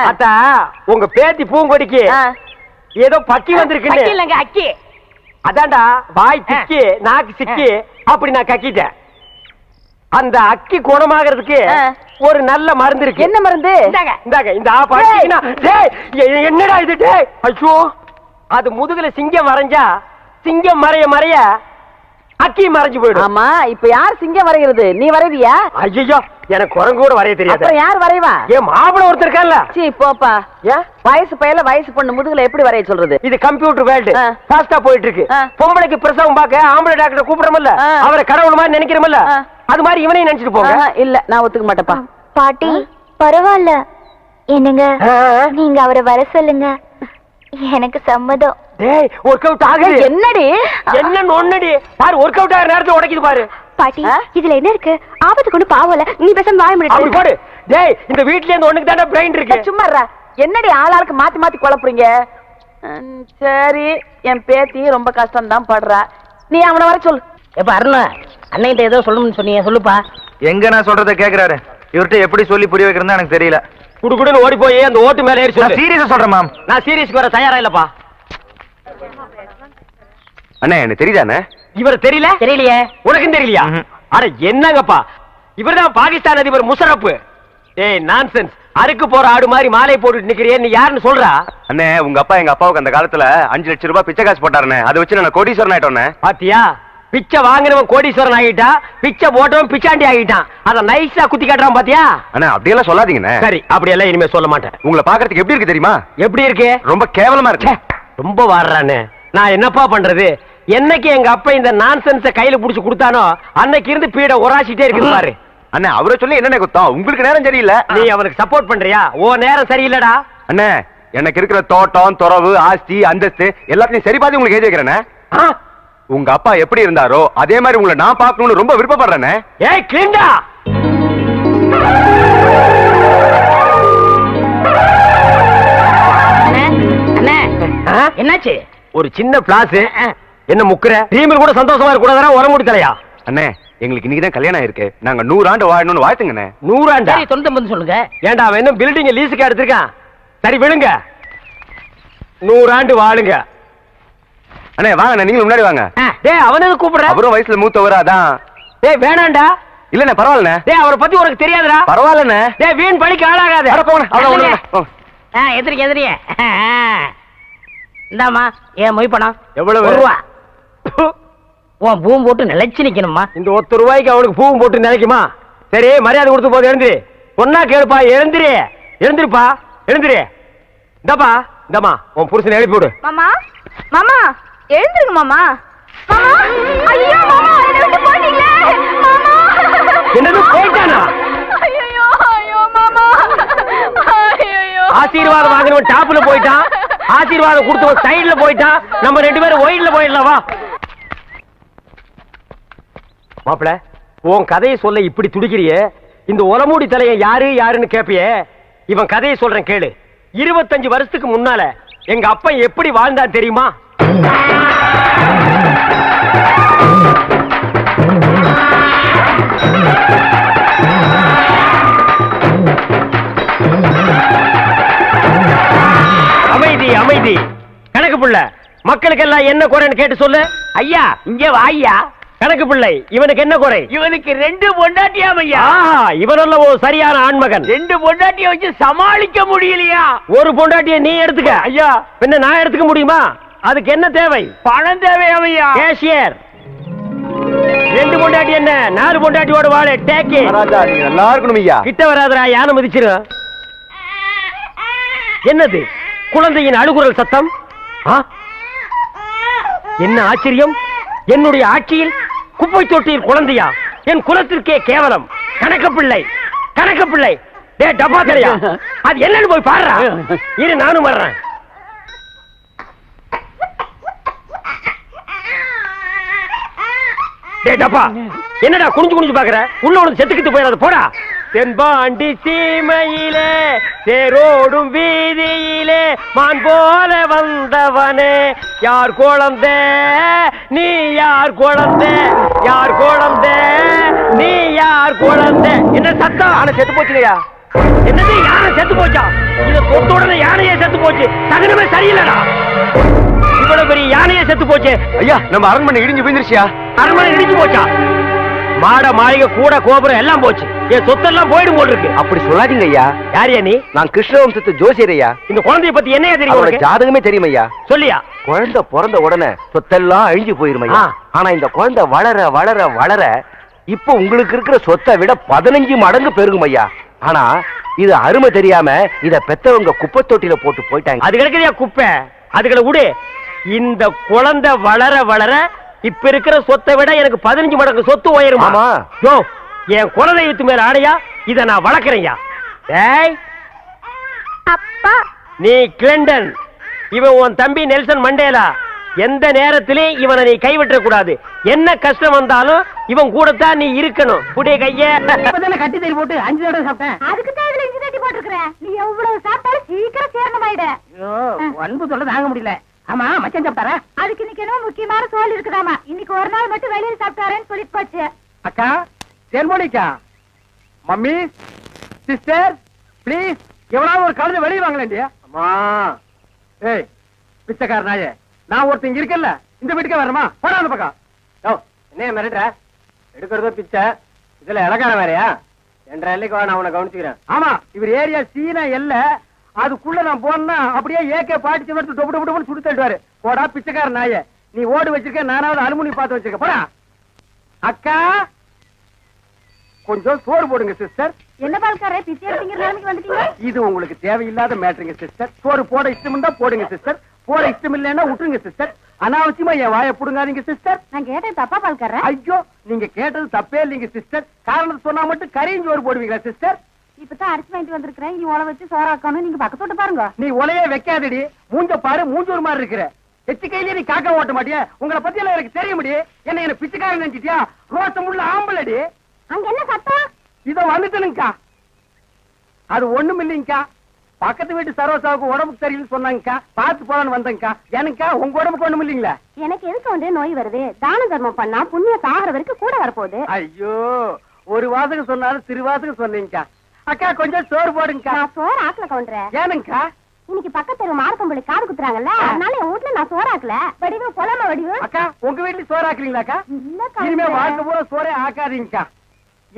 அத்தா உங்க பேத்தி பூங்கொடிக்கு ஏதோ பக்கி வந்திருக்கு
இல்லங்க அக்கி.
அதான்டா வாய் திக்கி நாக்கு சிக்கி அப்படி நான் கக்கிட்டேன். அந்த அக்கி குணமாகிறதுக்கு ஒரு நல்ல மருந்து இருக்கு.
என்ன மருந்து?
இந்தாங்க இந்த ஆப் அடிச்சீங்கன்னா என்னடா இது? ஐயோ அது முதுகுல சிங்கம் வரைஞ்சா சிங்கம் மறைய மறைய அக்கி மறைஞ்சு போயிடும்.
ஆமா இப்ப யார் சிங்கம் வரைகிறது? நீ வரைவியா?
ஐயோ எனக்கு குரங்கு கூட வரைய தெரியாது.
அப்புறம் யார் வரைவா?
ஏன் மாப்பிள ஒருத்தர் இருக்கான்ல?
சீ போப்பா. வயசு பையல வயசு பொண்ணு முதுகுல எப்படி வரைய சொல்றது?
இது கம்ப்யூட்டர் வேர்ல்டு, ஃபாஸ்டா போயிட்டு இருக்கு. பொம்பளைக்கு பிரசவம் பார்க்க ஆம்பளை டாக்டர் கூப்பிடுறோம்ல, அவரை கடவுள் மாதிரி நினைக்கிறோம்ல, அது மாதிரி இவனையும் நினைச்சிட்டு போங்க.
இல்ல நான் ஒத்துக்க மாட்டேப்பா.
பாட்டி பரவாயில்ல, என்னங்க நீங்க அவரை வர சொல்லுங்க, எனக்கு சம்மதம்.
டேய் வொர்க் அவுட் ஆகுது.
என்னடி
என்ன நொன்னடி பாரு, வொர்க் அவுட் ஆகுற நேரத்துல உடைக்குது பாரு.
பாட்டி இதுல என்ன இருக்கு? ஆபத்து கொண்டு பாவல, நீ பேசாம வாய
அப்படி
முடியாது.
போடு. டேய் இந்த வீட்ல இருந்து ஒண்ணுக்கு தான பிரைன் இருக்கு.
சும்மா என்னடி ஆளாளுக்கு மாத்தி மாத்தி குழப்புறீங்க? சரி என் பேத்தி ரொம்ப கஷ்டம் தான் படுறா, நீ அவனை வர சொல்லு.
எப்ப அருணா அன்னைகிட்ட ஏதோ சொல்லணும்னு சொன்னீங்க, சொல்லுப்பா.
எங்க நான் சொல்றத கேக்குறாரு, இவர்கிட்ட எப்படி சொல்லி புரிய வைக்கிறதா எனக்கு தெரியல.
குடுகுடுன்னு ஓடி போய் அந்த ஓட்டு மேல ஏறி சொல்லு.
சீரியஸா சொல்றேன் மேம்.
நான் சீரியஸ்க்கு வர தயாரா இல்லப்பா.
அண்ணே எனக்கு தெரியுதானே?
இவர் தெரியல?
தெரியலையே.
உனக்கும் தெரியலையா? அட என்னங்கப்பா, இவர்தான் பாகிஸ்தான் அதிபர் முஷரப். ஏய் நான்சென்ஸ், அறுக்கு போற ஆடு மாதிரி மாலை போட்டுட்டு நிக்கிறியே, நீ யாருன்னு சொல்றா?
அண்ணே உங்க அப்பா எங்க அப்பாவுக்கு அந்த காலத்துல 5 லட்சம் ரூபாய் பிச்சை காசு போட்டாருண்ணே, அதை வச்சு நான் கோடீஸ்வரன் ஆயிட்டோண்ணே.
பாத்தியா, பிச்சை வாங்கினவன் கோடீஸ்வரன் ஆகிட்டா, பிச்சை போட்டவன் பிச்சாண்டி ஆகிட்டான். அத நைஸா குத்தி காட்டுறான் பாத்தியா?
அண்ணா அப்படியெல்லாம் சொல்லாதீங்கண்ணே.
சரி அப்படியெல்லாம் இனிமே சொல்ல மாட்டேன்.
உங்களை பாக்குறதுக்கு எப்படி இருக்கு தெரியுமா?
எப்படி இருக்கு?
ரொம்ப கேவலமா இருக்கு.
ரொம்ப வாடுறானே, நான் என்னப்பா பண்றது? என்னைக்கு எங்க அப்பா இந்த நான்சென்ஸ கையில புடிச்சு கொடுத்தானோ அன்னைக்கு இருந்து பீட உராசிட்டே இருக்குது பாரு.
அண்ணே அவரை சொல்லி என்னென்ன குத்தம்? உங்களுக்கு நேரம் சரியில்லை.
நீ அவனுக்கு சப்போர்ட் பண்றியா? ஓ நேரம் சரியில்லடா.
அண்ணே எனக்கு இருக்கிற தோட்டம் துறவு ஆஸ்தி அந்தஸ்து எல்லாத்தையும் சரி பாதி உங்களுக்கு எழுதி வைக்கிறேனே. உங்க அப்பா எப்படி இருந்தாரோ அதே மாதிரி உங்களை நான் பார்க்கணும்னு ரொம்ப விருப்பப்படுறேனே.
ஏய் கிளிண்டா,
என்னாச்சு?
ஒரு சின்ன பிளாஸ் என்ன முக்குற டீமில் கூட சந்தோஷமா இருக்க கூடாதா உரமுடி தலையா
அண்ணே எங்களுக்கு இன்னைக்கு தான் கல்யாணம் இருக்கு நாங்க 100 ஆண்டு வாழணும்னு வாழ்த்துங்கண்ணே
100 ஆண்டா
சரி 99 சொல்லுங்க.
ஏன்டா அவன் என்ன பில்டிங் லீஸுக்கு எடுத்திருக்கான் சரி விழுங்க 100 ஆண்டு வாழுங்க
அண்ணே வாங்க நீங்க முன்னாடி வாங்க
டேய் அவனுக்கு கூப்பிடுற
அப்புறம் வயசுல மூத்தவரா அதான்
டேய் வேணாண்டா
இல்லண்ணே பரவாயில்லண்ணே
டேய் அவரை பத்தி உனக்கு தெரியாதுடா
பரவாயில்லண்ணே
டேய் வீண் பழிக்கு ஆளாகாத
அட போங்க அவ்வளவு
எதிரிக்க இந்தாமா ஏன் மொய் பணம்
எவ்வளவு
ரூபா உன் பூம் போட்டு நிலைச்சு நிக்கணுமா
இந்த ₹1 அவனுக்கு பூவும் போட்டு நினைக்குமா சரி மரியாதை கொடுத்து போது எழுந்திரு பொண்ணா கேளுப்பா எழுந்திரு எழுந்திருப்பா எழுந்திரு இந்தம்மா உன் புருஷனை எழுப்பி விடு
மாமா மாமா எழுந்திருங்க மாமா மாமா ஐயோ மாமா என்ன விட்டு போறீங்களே மாமா
என்னது போயிட்டானா
ஐயோ ஐயோ மாமா ஐயோ
ஆசீர்வாதம் வாங்கினவன் டாப்ல போயிட்டான் ஆசீர்வாதம் கொடுத்தவன் சைடுல போயிட்டான் நம்ம 2 பேரும் ஒயிட்ல போயிடலாம் வா மாப்பிள உன் கதையை சொல்ல இப்படி துடிக்கிறியே இந்த உலமூடி தலைய யாருன்னு கேப்பியே இவன் கதையை சொல்றேன் கேளு 25 வருஷத்துக்கு முன்னால எங்க அப்பா எப்படி வாழ்ந்தான் தெரியுமா அமைதி அமைதி கணக்கு புள்ள மக்களுக்கெல்லாம் என்ன குறைன்னு கேட்டு சொல்லு ஐயா இங்க வாய்யா கணக்கு பிள்ளை இவனுக்கு என்ன குறை இவனுக்கு 2 பொண்டாட்டியாம் ஐயா இவனல்ல ஒரு சரியான ஆண்மகன் 2 பொண்டாட்டிய வச்சு சமாளிக்க முடியலையா ஒரு பொண்டாட்டிய நீ எடுத்துக்க ஐயா பின்ன நான் எடுத்துக்க முடியுமா அதுக்கு என்ன தேவை பணம் தேவையாம் ஐயா கேஷியர் 2 பொண்டாட்டி என்ன 4 பொண்டாட்டியோட வாழ டேக்கே
நல்லா இருக்கணும் ஐயா
கிட்ட வராதரா யானை மதிச்சிரு என்னது குழந்தையின் அழுகுரல் சத்தம் என்ன ஆச்சரியம் என்னுடைய ஆட்சியில் குப்பை தொட்டியில் குழந்தையா என் குலத்திற்கே கேவலம் கணக்கு பிள்ளை டே டப்பா தெரியா அது என்னன்னு போய் பாடுறா இரு நானும் வர்றேன் டே டப்பா என்னடா குனிஞ்சு பாக்குற உள்ள உனக்கு செத்துக்கிட்டு போயிடாது போடா தென்பாண்டி சீமையிலே தேரோடும் வீதியிலே மான் போல வந்தவனே யார் குழந்தை நீ யார் குழந்தை நீ யார் குழந்தை என்ன சத்தம் யானை செத்து போச்சுலையா என்னது யானை செத்து போச்சா இத தொட்ட உடனே யானையே செத்து போச்சு சகனமே சரியில்லடா இவ்வளவு பெரிய யானையே செத்து போச்சு
ஐயா நம்ம அரண்மனை இடிஞ்சு விழுந்துருச்சியா
அரண்மனை இடிஞ்சு போச்சா மாட மாளிகை கூட கோபுரம் எல்லாம் போச்சு என் சொத்தெல்லாம் போயிடும் போல் இருக்கு
அப்படி சொல்லாதீங்க ஐயா
யாரியா நீ
நான் கிருஷ்ணவம்சத்து ஜோசியர் ஐயா
இந்த குழந்தைய பத்தி என்ன தெரியும்
அவரோட
உனக்கு?
ஜாதகமே தெரியும் ஐயா
சொல்லியா
குழந்தை பிறந்த உடனே சொத்தெல்லாம் அழிஞ்சு போயிரும் ஐயா ஆனா இந்த குழந்தை வளர வளர வளர இப்ப உங்களுக்கு இருக்கிற சொத்தை விட 15 மடங்கு பெருகும் ஐயா ஆனா இது அருமை தெரியாம இத பெத்தவங்க குப்பை தொட்டில போட்டு போயிட்டாங்க
அது கிடைக்குதியா குப்பை அதுகளை விடு இந்த குழந்தை வளர வளர இப்ப இருக்கிற சொத்தை விட எனக்கு 15 மடங்கு சொத்து உயருமா
ஆமா.
யோ என் குலதெய்வத்து மேல ஆடையா இத நான் வளர்க்கறேன்யா ஏய்
அப்பா
நீ கிளண்டன் இவன் உன் தம்பி நெல்சன் மண்டேலா எந்த நேரத்திலும் இவனை நீ கைவிட்ட கூடாது என்ன கஷ்டம் வந்தாலும் இவன் கூடத்தான் நீ இருக்கணும் புடிய கைய
கட்டி தறி போட்டு 5 தடவை சாப்பிட்டேன்
அதுக்கு தான் இதுல இஞ்சி தட்டி போட்டுருக்கேன் நீ எவ்வளவு சாப்பிட்டாலும் சீக்கிரம் சேரணமாயிடு
அன்பு சொல்ல தாங்க முடியல ஆமா மச்சான் சாப்பிட்டாரா
அதுக்கு இன்னைக்கு என்ன முக்கியமான சோல் இருக்குதாமா இன்னைக்கு ஒரு நாள் மட்டும் வெளியில சாப்பிட்டாரேன்னு சொல்லிட்டு போச்சு
அக்கா சேர்மோனிக்கா மம்மி சிஸ்டர் ப்ளீஸ் எவனாவது ஒரு கழுதை வெளியே வாங்கலேண்டியா அம்மா ஏய் பிச்சைக்கார நாயே நான் ஒருத்தன் இங்க இருக்கல இந்த வீட்டுக்கே வரணுமா போடா அந்த பக்கம் என்ன மிரட்டுற எடுக்கிறதோ பிச்சை இதுல இலக்கார வேறையா என்ற எல்லைக்கு நான் அவனை கவனிச்சுக்கிறேன் ஆமா இவர் ஏரியா சீனா எல்ல அதுக்குள்ள நான் போனா அப்படியே ஏகே பாட்டி எடுத்து டொப்பு டொப்பு சுட்டு தள்ளுவாரு போடா பிச்சைக்கார நாயே நீ ஓடு வச்சிருக்க நானாவது அலுமினி பார்த்து வச்சிருக்க போடா அக்கா கொஞ்சம் சோறு போடுங்க சிஸ்டர்
என்ன பால்காரே பிச்சை எடுத்தீங்க நிலைமைக்கு வந்துட்டீங்க
இது உங்களுக்கு தேவையில்லாத மேட்டருங்க சிஸ்டர் சோறு போட இஷ்டம் இருந்தா போடுங்க சிஸ்டர் போட இஷ்டம் இல்லைன்னா விட்டுருங்க சிஸ்டர் அனாவசியமா என் வாயை புடுங்காதீங்க சிஸ்டர்
நான் கேட்டேன் தப்பா பால்காரே
ஐயோ நீங்க கேட்டது தப்பே இல்லைங்க சிஸ்டர் காரணம் சொன்னா மட்டும் கரையும் சோறு போடுவீங்களா சிஸ்டர்
இப்பதான் அரிசி வாங்கிட்டு வந்திருக்கிறேன் நீ உழ வச்சு சோறாக்கணும் நீங்க பக்கத்தோட்டு பாருங்க
நீ உலையே வைக்காதடி மூஞ்ச பாரு மூஞ்சூர் மாதிரி இருக்கிற எச்சு கையிலே நீ காக்கா ஓட்ட மாட்டியா உங்களை பத்தி எல்லாம் எனக்கு தெரிய முடியும் என்ன பிச்சைக்காரன் நினைச்சிட்டியா ரோசம் உள்ள ஆம்பளடி
அங்க என்ன சத்தம்
இத வந்துட்டனுங்கக்கா அது ஒண்ணும் இல்லைங்கக்கா பக்கத்து வீட்டு சரோசாவுக்கு உடம்புக்கு சரியில்லைன்னு சொன்னாங்கக்கா, பார்த்து போலான்னு வந்தேங்கக்கா. எனக்கா உங்க உடம்புக்கு ஒண்ணும் இல்லீங்களா?
எனக்கு எதுக்கு வந்து நோய் வருது? தான தர்மம் பண்ணா புண்ணிய சாகர வரைக்கும் கூட வரப்போகுது.
ஐயோ, ஒரு வாசகம் சொன்னாலும் திருவாசகம் சொன்னீங்கக்கா. அக்கா கொஞ்சம் சோறு போடுங்கக்கா.
நான் சோறு ஆக்கல கவுண்டர்.
ஏனுங்கக்கா?
இன்னைக்கு பக்கத்து தெரு மாரக்கம்பளி காது குத்துறாங்கல்ல, அதனால என் வீட்டுல நான் சோறு ஆக்கல. வடிவு பொலாம வடிவு.
அக்கா உங்க வீட்டுல சோறு ஆக்குறீங்களாக்கா?
இல்லக்கா.
இனிமே வாழ்க்கை பூரா சோறே ஆக்காதீங்கக்கா.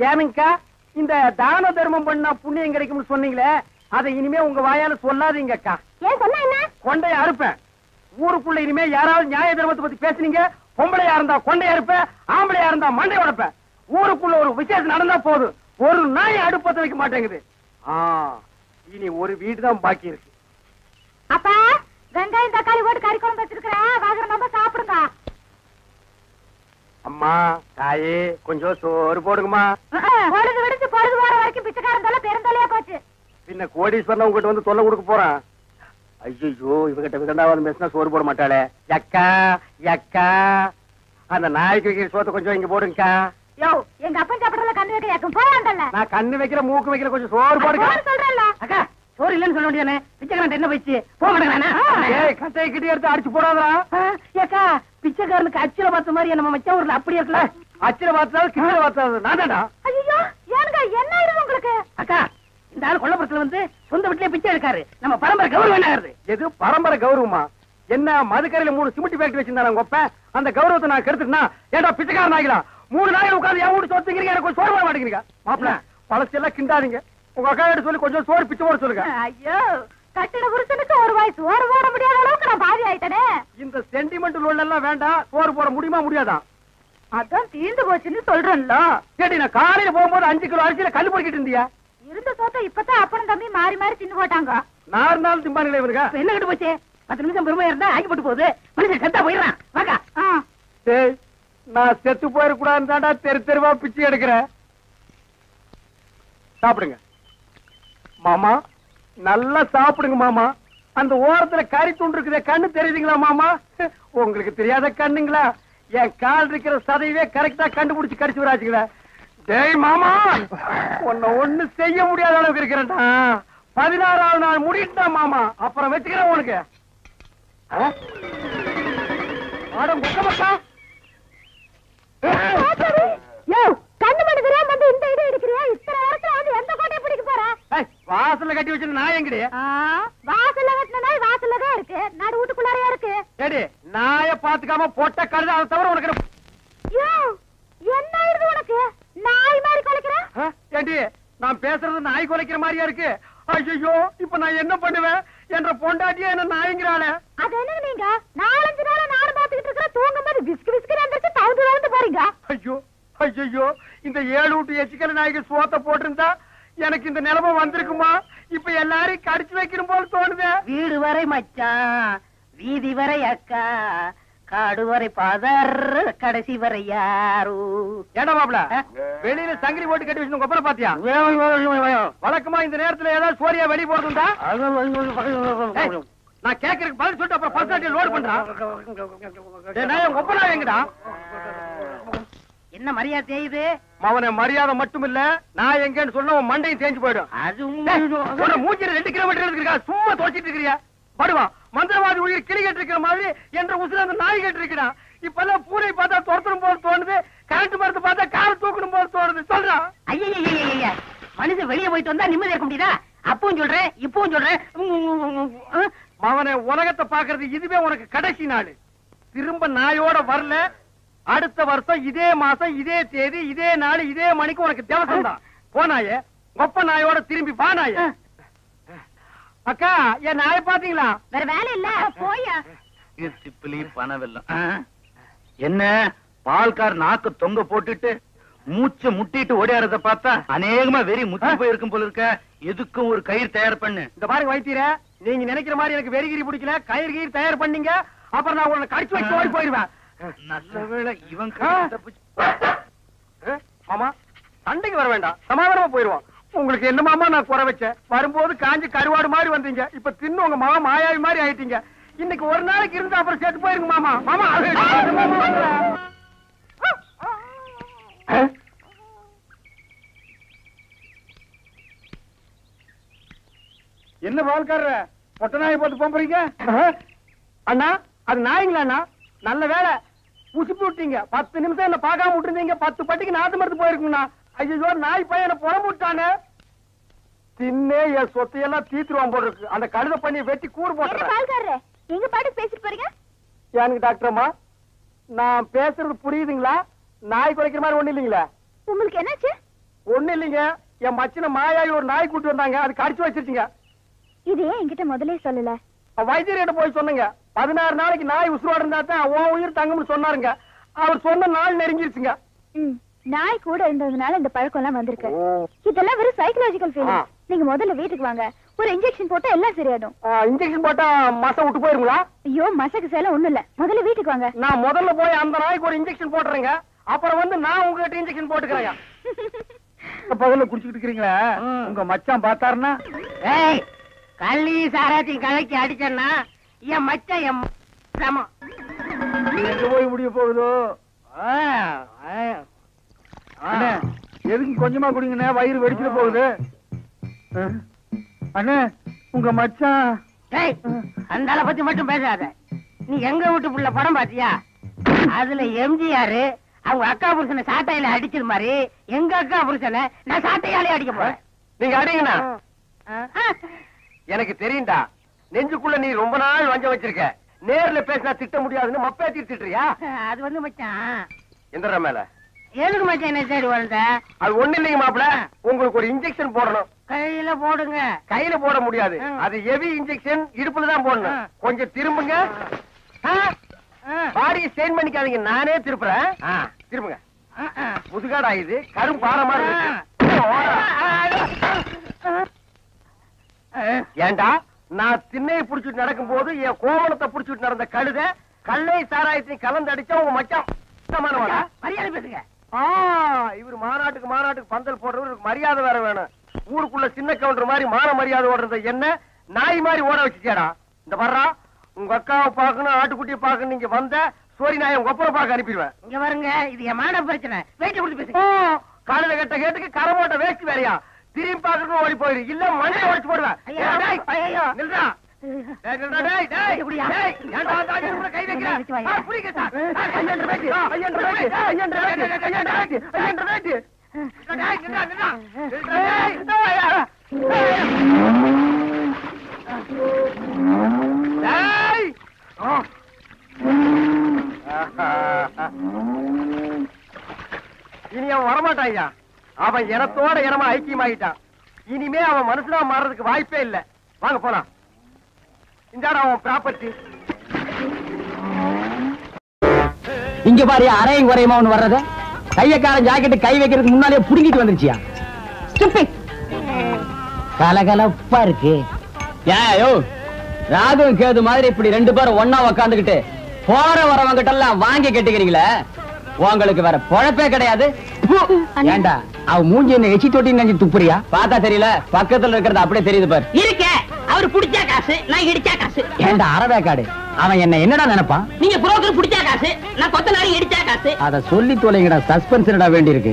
ஏனுங்கக்கா, இந்த தான தர்மம் பண்ணா புண்ணியம் கிடைக்கும்னு சொன்னீங்களே, அதை இனிமே உங்க வாயால சொல்லாதீங்கக்கா.
ஏன் சொன்னா என்ன?
கொண்டைய அறுப்பேன். ஊருக்குள்ள இனிமே யாராவது நியாய தர்மத்தை பத்தி பேசுனீங்க, பொம்பளையா இருந்தா கொண்டைய அறுப்பேன், ஆம்பளையா இருந்தா மண்டை உடைப்பேன். ஊருக்குள்ள ஒரு விசேஷம் நடந்தா போதும், ஒரு நாய் அடுப்பத்த வைக்க மாட்டேங்குது. இனி ஒரு வீடு தான் பாக்கி இருக்கு.
அப்பா, வெங்காயம் தக்காளி போட்டு கறி குழம்பு வச்சிருக்கிறேன், வாங்குற நம்ம சாப்பிடுங்க.
அம்மா தாயே கொஞ்சம் சோறு போடுங்கம்மா.
பொழுது விடுச்சு பொழுது போற வரைக்கும் பிச்சைக்காரன் தொல்லை பெருந்தொல்லையா போச்சு.
பின்ன கோடீஸ்வரன் உங்ககிட்ட வந்து தொல்லை கொடுக்க போறான். ஐயோ, இவகிட்ட விதண்டாவது பேசினா சோறு போட மாட்டாளே. அக்கா அக்கா, அந்த நாய்க்கு வைக்கிற சோத்தை கொஞ்சம் இங்க போடுங்கக்கா.
யோ, எங்க அப்பன் சாப்பிடறதுல கண்ணு வைக்க யாக்கும் போறாண்டல்ல.
நான் கண்ணு வைக்கிற மூக்கு வைக்கிற கொஞ்சம் சோறு போடுங்க.
சொல்றேன்ல.
அக்கா சோறு இல்லன்னு சொல்ல வேண்டியதானே? பிச்சைக்காரன் என்ன போயிடுச்சு, போக மாட்டேங்கிறானா?
ஏய், கட்டையை கிட்டி எடுத்து அடிச்சு போடாதா.
ஏக்கா, பிச்சைக்காரனுக்கு அச்சில பார்த்த மாதிரி நம்ம மச்ச ஊர்ல அப்படி இருக்கல.
அச்சில பார்த்தாலும் கிட்ட பார்த்தாலும் நான்டா.
ஐயோ, ஏனுங்க என்ன ஆயிடுது உங்களுக்கு?
அக்கா, இந்த ஆள் கொல்லப்புறத்துல வந்து சொந்த வீட்லயே பிச்சை எடுக்காரு. நம்ம பரம்பரை கௌரவம் என்ன ஆகுது?
எது பரம்பரை கௌரவமா? என்ன மதுக்கரையில 3 சிமெண்ட் ஃபேக்டரி வச்சிருந்தாங்க உங்க அப்ப, அந்த கௌரவத்தை நான் கெடுத்துட்டா ஏன்டா பிச்சைக்காரன் ஆகிலாம்? 3 நாள் உட்கார்ந்து என் வீட்டு சொத்துங்கிறீங்க, எனக்கு சோறு போட மாட்டேங்கிறீங்க. மாப்பிள்ள பழசெல்லாம் கிண்டாதீங்க. உங்க அக்கா கிட்ட சொல்லி கொஞ்சம் சோறு பிச்சை போட சொல்லுங்க.
ஐயோ, கட்டிட புருஷனுக்கு ஒரு வாய் சோறு போட முடியாத அளவுக்கு நான் பாதி ஆயிட்டனே.
இந்த சென்டிமெண்ட் லோன் எல்லாம் வேண்டாம். சோறு போட முடியுமா முடியாதா?
அதான் தீர்ந்து போச்சுன்னு சொல்றேன்ல.
கேட்டி, நான் காலையில போகும்போது 5 கிலோ அரிசியில கல்லு பொறுக்கிட்டு இருந்தியா?
இருந்த சோத்த இப்பதான் அப்பனும் தம்பி மாறி மாறி தின்னு போட்டாங்க.
நான் இருந்தாலும் திம்பானுங்களே இவனுங்க.
என்ன கிட்ட போச்சு? 10 நிமிஷம் பெருமையா இருந்தா ஆக்கி போட்டு போகுது. மனுஷன் செத்தா போயிடுறான். வாக்கா.
டேய், நான் செத்து போயிடக்கூடாதுன்னு தாண்டா தெரு தெருவா பிச்சை எடுக்கிறேன். சாப்பிடுங்க மாமா, நல்லா சாப்பிடுங்க மாமா. அந்த ஓரத்துல கறி துண்டு இருக்குதே, கண்ணு தெரியுதுங்களா மாமா? உங்களுக்கு தெரியாத கண்ணுங்களா? என் கால் இருக்கிற சதையவே கரெக்டா கண்டுபிடிச்சு கடிச்சு வராச்சுங்களா? டேய் மாமா, உன்னை ஒண்ணு செய்ய முடியாத அளவுக்கு இருக்கிறேன்டா. 16ஆவது நாள் முடிட்டா மாமா, அப்புறம் வச்சுக்கிறேன் உனக்கு.
கண்ணு மணி தெரியாம வந்து இந்த இடம் எடுக்கிறியா? இத்தனை நேரத்துல வந்து எந்த கோட்டையை பிடிக்க போற?
வாசல்ல கட்டி வச்சு நான் எங்கடி?
வாசல்ல கட்டின நாய் வாசல்லதான் இருக்கு, நடு வீட்டுக்குள்ளாரையா இருக்கு.
ஏடி, நாய பாத்துக்காம போட்ட கழுத, அதை தவிர உனக்கு
என்ன ஆயிடுது உனக்கு? நாய் மாதிரி குலைக்கிற?
ஏண்டி, நான் பேசுறது நாய் குலைக்கிற மாதிரியா இருக்கு? ஐயோ, இப்ப நான் என்ன பண்ணுவேன்? என்ற பொண்டாட்டியா என்ன நாய்ங்கிறாளே.
அது என்ன நீங்க 4-5 நாளா நானும் பாத்துக்கிட்டு இருக்கிற, தூங்கும் போது விஸ்கு விஸ்கு வந்துருச்சு, தவுந்து போறீங்க.
ஐயோ ஐயோ, இந்த 7 வீட்டு எச்சிக்கல நாய்க்கு சோத்த போட்டிருந்தா எனக்கு இந்த நிலைமை வந்திருக்குமா? இப்ப எல்லாரையும் கடிச்சு வைக்கணும் போல தோணுது.
வீடு வரை மச்சான், வீதி வரை அக்கா, காடு வரை பாதர், கடைசி வரை யாரு.
ஏடா மாப்ள, வெளியில சங்கிலி போட்டு கட்டி வச்சு கொப்பரை பாத்தியா? வழக்கமா இந்த நேரத்துல ஏதாவது சோரியா வெளிய போறதுண்டா? நான் கேக்குறதுக்கு பதில் சொல்லிட்டு அப்புறம் பர்சனாலிட்டி லோட் பண்றான். கொப்பரா எங்கடா?
என்ன மரியாதை செய்யுது?
அவனை மரியாதை மட்டும் இல்ல, நான் எங்கன்னு சொன்ன உன் மண்டையும் தேஞ்சு போயிடும்.
அது
மூஞ்சில 2 கிலோமீட்டர் இருக்கா, சும்மா தோச்சிட்டு இருக்கிறியா? படுவா, மந்திரவாதி உயிர் கிளி கேட்டு இருக்கிற மாதிரி என்ற உசுர அந்த நாய் கேட்டு இருக்கிறா. இப்பெல்லாம் பூனை பார்த்தா துரத்தணும் போல தோணுது, கரண்ட் மரத்தை பார்த்தா காரை தூக்கணும் போல தோணுது. சொல்றான்.
ஐயா, மனுஷன் வெளியே போயிட்டு வந்தா நிம்மதி இருக்க முடியுதா? அப்பவும் சொல்றேன், இப்பவும் சொல்றேன்.
அவனை உலகத்தை பாக்குறது இதுவே உனக்கு கடைசி நாள். திரும்ப நாயோட வரல, அடுத்த வருஷம் இதே மாசம் இதே தேதி இதே நாள் இதே மணிக்கு உனக்கு தேவசம் தான். போனாயே கொப்ப நாயோட திரும்பி பானாய. அக்கா, என் நாயை பாத்தீங்களா?
வேற வேலை இல்ல, போயா.
திப்பிலி பணவெல்லாம் என்ன பால்கார் நாக்கு தொங்க போட்டுட்டு மூச்சு முட்டிட்டு ஓடியாரத பார்த்தா அநேகமா வெறி முத்தி போயிருக்கும் போல இருக்க. எதுக்கும் ஒரு கயிறு தயார் பண்ணு.
இந்த பாருங்க வைத்தியரே, நீங்க நினைக்கிற மாதிரி எனக்கு வெறிகிரி பிடிக்கல. கயிறு கயிறு தயார் பண்ணீங்க, அப்புறம் நான் உங்களை கடிச்சு வச்சு ஓடி போயிருவேன்.
நல்ல வேளை இவன்
மாமா, சண்டைக்கு வர வேண்டாம், சமாதானமா போயிருவோம். உங்களுக்கு என்ன மாமா நான் குறை வச்சேன்? வரும்போது காஞ்சி கருவாடு மாதிரி வந்தீங்க, இப்ப தின்னு உங்க மாமா மாயாவி மாதிரி ஆயிட்டீங்க. இன்னைக்கு ஒரு நாளைக்கு இருந்து அப்புறம் செத்து போயிருங்க மாமா. மாமா என்ன பால்காரர பொட்ட நாயை போட்டு போம்பறீங்க? அண்ணா அது நாய்ங்களா அண்ணா? நல்ல வேலை உசுப்பி விட்டீங்க. 10 நிமிஷம் என்ன பார்க்காம விட்டுருந்தீங்க, 10 பட்டிக்கு நாத்து மருந்து போயிருக்குங்கண்ணா. ஐயோ நாய் பையன் என்ன புறம் விட்டானே. தின்னே என் சொத்தையெல்லாம் தீத்துருவான் போல இருக்கு. அந்த கழுத பண்ணி வெட்டி கூறு போட்டுறேன்.
பால்காரரே எங்க பாட்டு பேசிட்டு போறீங்க?
எனக்கு டாக்டர் அம்மா நான் பேசுறது புரியுதுங்களா? நாய் குறைக்கிற மாதிரி ஒண்ணு இல்லைங்களா?
உங்களுக்கு என்னாச்சு?
ஒண்ணு இல்லைங்க, என் மச்சின மாயாயி ஒரு நாய் கூட்டு வந்தாங்க, அது கடிச்சு வச்சிருச்சுங்க.
இது ஏன் என்கிட்ட முதல்ல சொல்லல?
வைத்தியர்கிட்ட போய் சொன்னங்க. 16 நாளைக்கு நாய் உசுரோட இருந்தா தான் உன் உயிர் தங்கும்னு சொன்னாருங்க. அவர் சொன்ன நாள் நெருங்கிருச்சுங்க.
நாய் கூட இருந்ததுனால இந்த பழக்கம் எல்லாம் வந்திருக்கு. இதெல்லாம் வெறும் சைக்கலாஜிக்கல் ஃபீலிங். நீங்க முதல்ல வீட்டுக்கு வாங்க, ஒரு இன்ஜெக்ஷன் போட்டா எல்லாம் சரியாடும்.
இன்ஜெக்ஷன் போட்டா மசை விட்டு போயிருங்களா?
ஐயோ மசக்கு சேல ஒண்ணும் இல்ல, முதல்ல வீட்டுக்கு வாங்க.
நான் முதல்ல போய் அந்த நாய்க்கு ஒரு இன்ஜெக்ஷன் போட்டுறேங்க, அப்புறம் வந்து நான் உங்ககிட்ட இன்ஜெக்ஷன் போட்டுக்கிறேங்க. பகல்ல குடிச்சுக்கிட்டு இருக்கீங்களா? உங்க மச்சான் பார்த்தாருன்னா
கள்ளி சாராத்தையும் கலக்கி அடிச்சேன்னா என் மச்சான் என் சமம்.
எங்க போய் முடிய போகுதோ? எதுக்கு கொஞ்சமா குடிங்கண்ணே, வயிறு வெடிச்சுட்டு போகுது. அண்ணே உங்க மச்சான்.
அந்த ஆளை பத்தி மட்டும் பேசாத. நீ எங்க வீட்டு புள்ள படம் பாத்தியா? அதுல எம்ஜிஆர் அவங்க அக்கா புருஷனை சாட்டையில அடிச்சது மாதிரி எங்க அக்கா புருஷனை நான் சாட்டையாலே அடிக்க போறேன்.
நீங்க அடிங்கண்ணா. எனக்கு தெரியும்டா, நெஞ்சுக்குள்ள நீ ரொம்ப நாள் வஞ்ச வச்சிருக்க. நேர்ல பேசினா திட்ட முடியாதுன்னு மப்பேத்தி திட்டுறியா?
அது வந்து மச்சான்
எந்திர மேல
எதுக்கு மச்சான் என்ன சரி வந்த?
அது ஒண்ணு இல்லைங்க மாப்பிள, உங்களுக்கு ஒரு இன்ஜெக்ஷன் போடணும்.
கையில போடுங்க.
கையில போட முடியாது, அது ஹெவி இன்ஜெக்ஷன், இடுப்புல தான் போடணும். கொஞ்சம் திரும்புங்க. பாடியை ஸ்டெயின் பண்ணிக்காதீங்க, நானே திருப்புறேன். திரும்புங்க. முதுகாடா இது, கரும் பாறை மாதிரி இருக்கு. ஏண்டா நான் திண்ணையை புடிச்சிட்டு நடக்கும் போது என் கோவணத்தை புடிச்சிட்டு நடந்த கழுத கல்லை சாராயத்தையும் கலந்து அடிச்சா உங்க மச்சான்
மரியாதை பேசுங்க.
இவரு மாநாட்டுக்கு பந்தல் போடுறவருக்கு மரியாதை வேற வேணும். ஊருக்குள்ள சின்ன கவுண்டர் மாதிரி மான மரியாதை ஓடுறத என்ன நாய் மாதிரி ஓட வச்சுட்டியாடா? இந்த வர்றா உங்க அக்காவை பாக்கணும், ஆட்டுக்குட்டியை பாக்கணும். நீங்க வந்த சோரி நாயை உங்க ஒப்பனை பார்க்க அனுப்பிடுவேன்.
இங்க வருங்க, இது என் மான பிரச்சனை. வெயிட் கொடுத்து பேசுங்க.
காலையில கட்ட கேட்டுக்கு கரமோட்ட வேஸ்ட் வேறையா? திரும்பி பாக்கணும் ஓடி போயிரு, இல்ல மண்ணை உடைச்சு போடுவேன். நில்றா. கை இனி அவன் வரமாட்டாயா? அவன் இனத்தோட இனமா ஐக்கியமாயிட்டான். இனிமே அவன் மனுஷனா மாறதுக்கு வாய்ப்பே இல்ல. வாங்க போலாம். இந்தாடா அவன் ப்ராப்பர்ட்டி.
இங்க பாரு, அரையும் குறையுமா ஒண்ணு வர்றத. கையக்காரன் ஜாக்கெட்டு கை வைக்கிறதுக்கு முன்னாலே புடுங்கிட்டு வந்துருச்சியா? கலகலப்பா இருக்கு. ஏயோ ராகு கேது மாதிரி இப்படி 2 பேரும் ஒன்னா உக்காந்துக்கிட்டு போற வரவங்கிட்ட எல்லாம் வாங்கி கட்டிக்கிறீங்களே, உங்களுக்கு வேற பொழப்பே கிடையாது. ஏண்டா அவ மூஞ்சி என்ன எச்சி தொட்டி நினைச்சு துப்புறியா? பார்த்தா தெரியல, பக்கத்துல இருக்கிறது அப்படியே தெரியுது பாரு.
இருக்க அவரு புடிச்சா காசு, நான் இடிச்சா காசு.
ஏண்டா அரவேக்காடு, அவன் என்ன என்னடா நினைப்பான்?
நீங்க புரோக்கர் புடிச்சா காசு, நான் கொத்த நாளை இடிச்சா காசு.
அத சொல்லி தொலைங்கடா, சஸ்பென்ஸ்டா வேண்டி இருக்கு.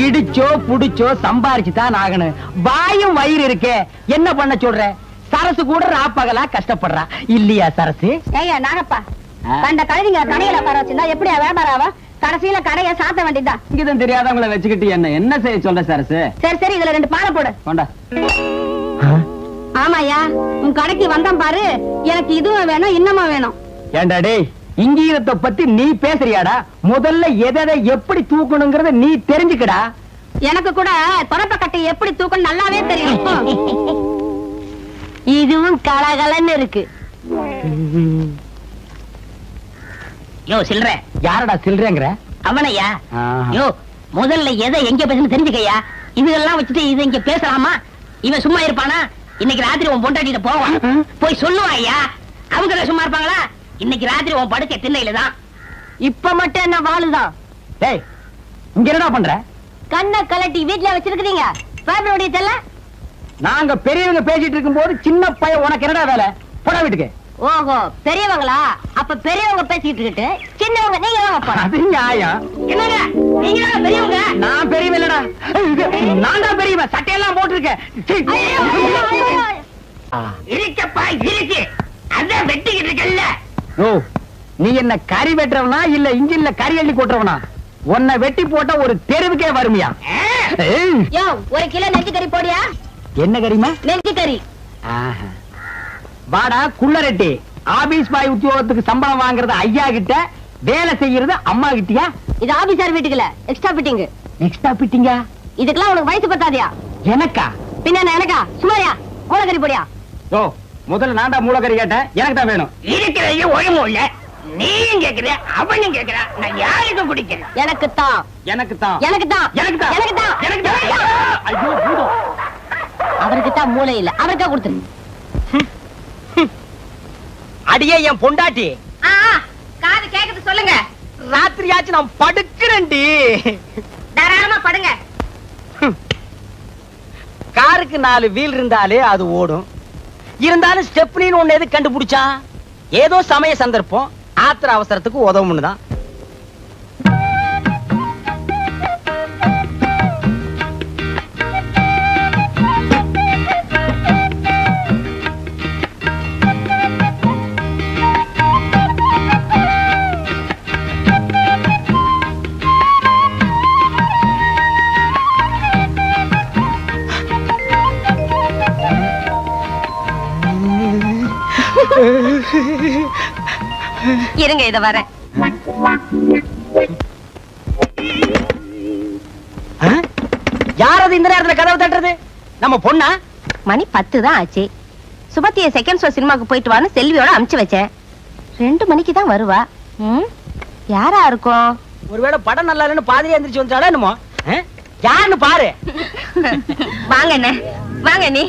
இடிச்சோ புடிச்சோ சம்பாரிச்சு தான் ஆகணும். வாயும் வயிறு இருக்கே, என்ன பண்ண சொல்ற? சரசு கூட ராப்பகலா கஷ்டப்படுறா இல்லையா சரசு?
ஏய்யா நாகப்பா, கண்ட கழுதிங்க கடையில உட்கார வச்சிருந்தா எப்படியா வியாபாரம் ஆவா? கடைசியில கடையை சாத்த வேண்டியதுதான்.
இங்கதான் தெரியாதவங்களை வச்சுக்கிட்டு என்ன செய்ய சொல்ற சரசு?
சரி இதுல 2 பானை போடு.
கொண்டா.
ஆமாயா, உன் கடைக்கு வந்தேன் பாரு, எனக்கு இதுவும் வேணும் இன்னமும் வேணும்.
ஏண்டா டேய், இங்கீதத்தை பத்தி நீ பேசுறியாடா? முதல்ல எதை எப்படி தூக்கணுங்கிறத நீ தெரிஞ்சுக்கடா.
எனக்கு கூட தொடப்ப கட்டை எப்படி தூக்கணும் நல்லாவே தெரியும். இதுவும் கலகலன்னு இருக்கு.
யோ சில்ற.
யாரடா சில்றேங்கிற?
அவனையா? யோ முதல்ல எதை எங்க பேசணும் தெரிஞ்சுக்கையா. இதெல்லாம் வச்சுட்டு இது இங்க பேசலாமா? இவன் சும்மா இருப்பானா? இன்னைக்கு ராத்திரி உன் பொண்டாட்டிட்ட போவான், போய் சொல்லுவான். ஐயா அவங்க சும்மா இருப்பாங்களா? இன்னைக்கு ராத்திரி உன் படுக்க திண்ணையில தான்.
இப்ப மட்டும் என்ன வாழுதான்?
டேய் இங்க என்னடா பண்ற?
கண்ணை கலட்டி வீட்டுல வச்சிருக்கீங்க. பாப்பனுடைய தெல்ல
நாங்க பெரியவங்க பேசிட்டு இருக்கும் போது சின்ன பையன் உனக்கு என்னடா வேலை? போடா வீட்டுக்கு.
ஓஹோ பெரியவங்களா? அப்ப பெரியவங்க பேசிட்டு இருக்கு, சின்னவங்க நீங்க தான் வைப்பாங்க.
அது நியாயம்.
என்னங்க நீங்க பெரியவங்க?
நான் பெரியவன் இல்லடா, நான் தான் பெரியவன். தெரியுமா சட்டையெல்லாம் போட்டிருக்க
இருக்கப்பா இருக்கு அதான் வெட்டிக்கிட்டு இருக்கல்ல.
ஓ நீ என்ன கறி வெட்டுறவனா இல்ல இன்ஜின்ல கறி அள்ளி கொட்டுறவனா? உன்னை வெட்டி போட்டா ஒரு தெருவுக்கே வருமியா?
யோ 1 கிலோ நெஞ்சு கறி போடியா.
என்ன கறிமா?
நெஞ்சு கறி.
வாடா குள்ளரெட்டி. ஆபீஸ் பாய் உத்தியோகத்துக்கு சம்பளம் வாங்குறது ஐயா கிட்ட, வேலை செய்யறது அம்மா கிட்டயா?
இது ஆபீசர் வீட்டுக்குல எக்ஸ்ட்ரா ஃபிட்டிங்.
எக்ஸ்ட்ரா ஃபிட்டிங்கா?
இதுக்கெல்லாம் உனக்கு வயசு பத்தாதியா?
எனக்கா?
பின்ன எனக்கா? சும்மாயா மூலக்கறி போடியா.
ஓ முதல்ல நான் தான் மூலக்கறி கேட்டேன், எனக்கு தான் வேணும்.
இருக்கிறது ஒழுங்கும் இல்ல. நீயும் கேக்குற அவனும் கேக்குறா, நான் யாருக்கு குடிக்கிறேன்?
எனக்கு தான்
எனக்கு தான்
எனக்கு தான்
எனக்கு தான்
எனக்கு தான்
எனக்கு தான். ஐயோ பூதம்.
அவருக்கு தான் மூளை இல்ல, அவருக்கா கொடுத்துரு.
அடியே என் பொண்டாட்டி
காது கேக்குது சொல்லுங்க.
ராத்திரியாச்சு நான் படுக்கிறேன்டி.
தாராளமா படுங்க.
காருக்கு 4 வீல் இருந்தாலே அது ஓடும். இருந்தாலும் ஸ்டெப்னின்னு ஒண்ணு எது கண்டுபிடிச்சா? ஏதோ சமய சந்தர்ப்பம் ஆத்திர அவசரத்துக்கு உதவும்னு தான்.
இருங்க இத வரேன்.
யார் அது இந்த நேரத்துல கதவு தட்டுறது? நம்ம பொண்ணா?
மணி 10 தான் ஆச்சு. சுபத்திய செகண்ட் ஷோ சினிமாக்கு போயிட்டு வான்னு செல்வியோட அனுப்பிச்சு வச்சேன். 2 மணிக்கு தான் வருவா. யாரா இருக்கும்?
ஒருவேளை படம் நல்லா இல்லைன்னு பாதிரியா எந்திரிச்சு வந்துட்டாளா என்னமோ? யாருன்னு பாரு.
வாங்க அண்ணே, வாங்க நீ.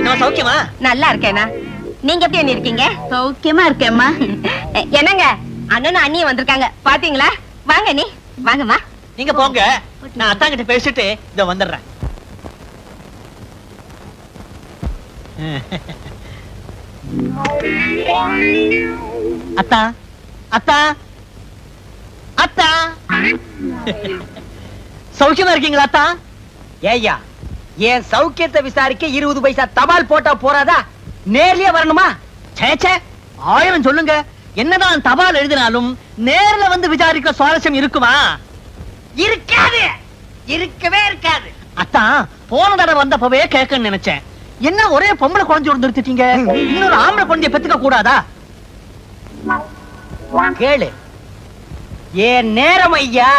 நான் சௌக்கியமா?
நல்லா இருக்கேனா? நீங்க எப்படி அண்ணி இருக்கீங்க? சௌக்கியமா இருக்கேம்மா. என்னங்க அண்ணனும் அண்ணியும் வந்திருக்காங்க பாத்தீங்களா? வாங்க நீ வாங்கம்மா.
நீங்க போங்க, நான் அத்தா கிட்ட பேசிட்டு இத வந்துடுறேன். அத்தா அத்தா அத்தா சௌக்கியமா இருக்கீங்களா அத்தா? ஏய்யா என் சௌக்கியத்தை விசாரிக்க 20 பைசா தபால் போட்டா போறாதா? நேர்லயே வரணுமா? சேச்சே 1000 சொல்லுங்க. என்னதான் தபால் எழுதினாலும் நேர்ல வந்து விசாரிக்க சுவாரஸ்யம் இருக்குமா? இருக்காது, இருக்கவே இருக்காது. அத்தான் போன தடவை வந்தப்பவே கேட்கன்னு நினைச்சேன். என்ன ஒரே பொம்பளை குழந்தை நிறுத்திட்டீங்க? இன்னொரு ஆம்பளை குழந்தைய பெத்துக்க கூடாதா? கேளு ஏன் நேரம் ஐயா.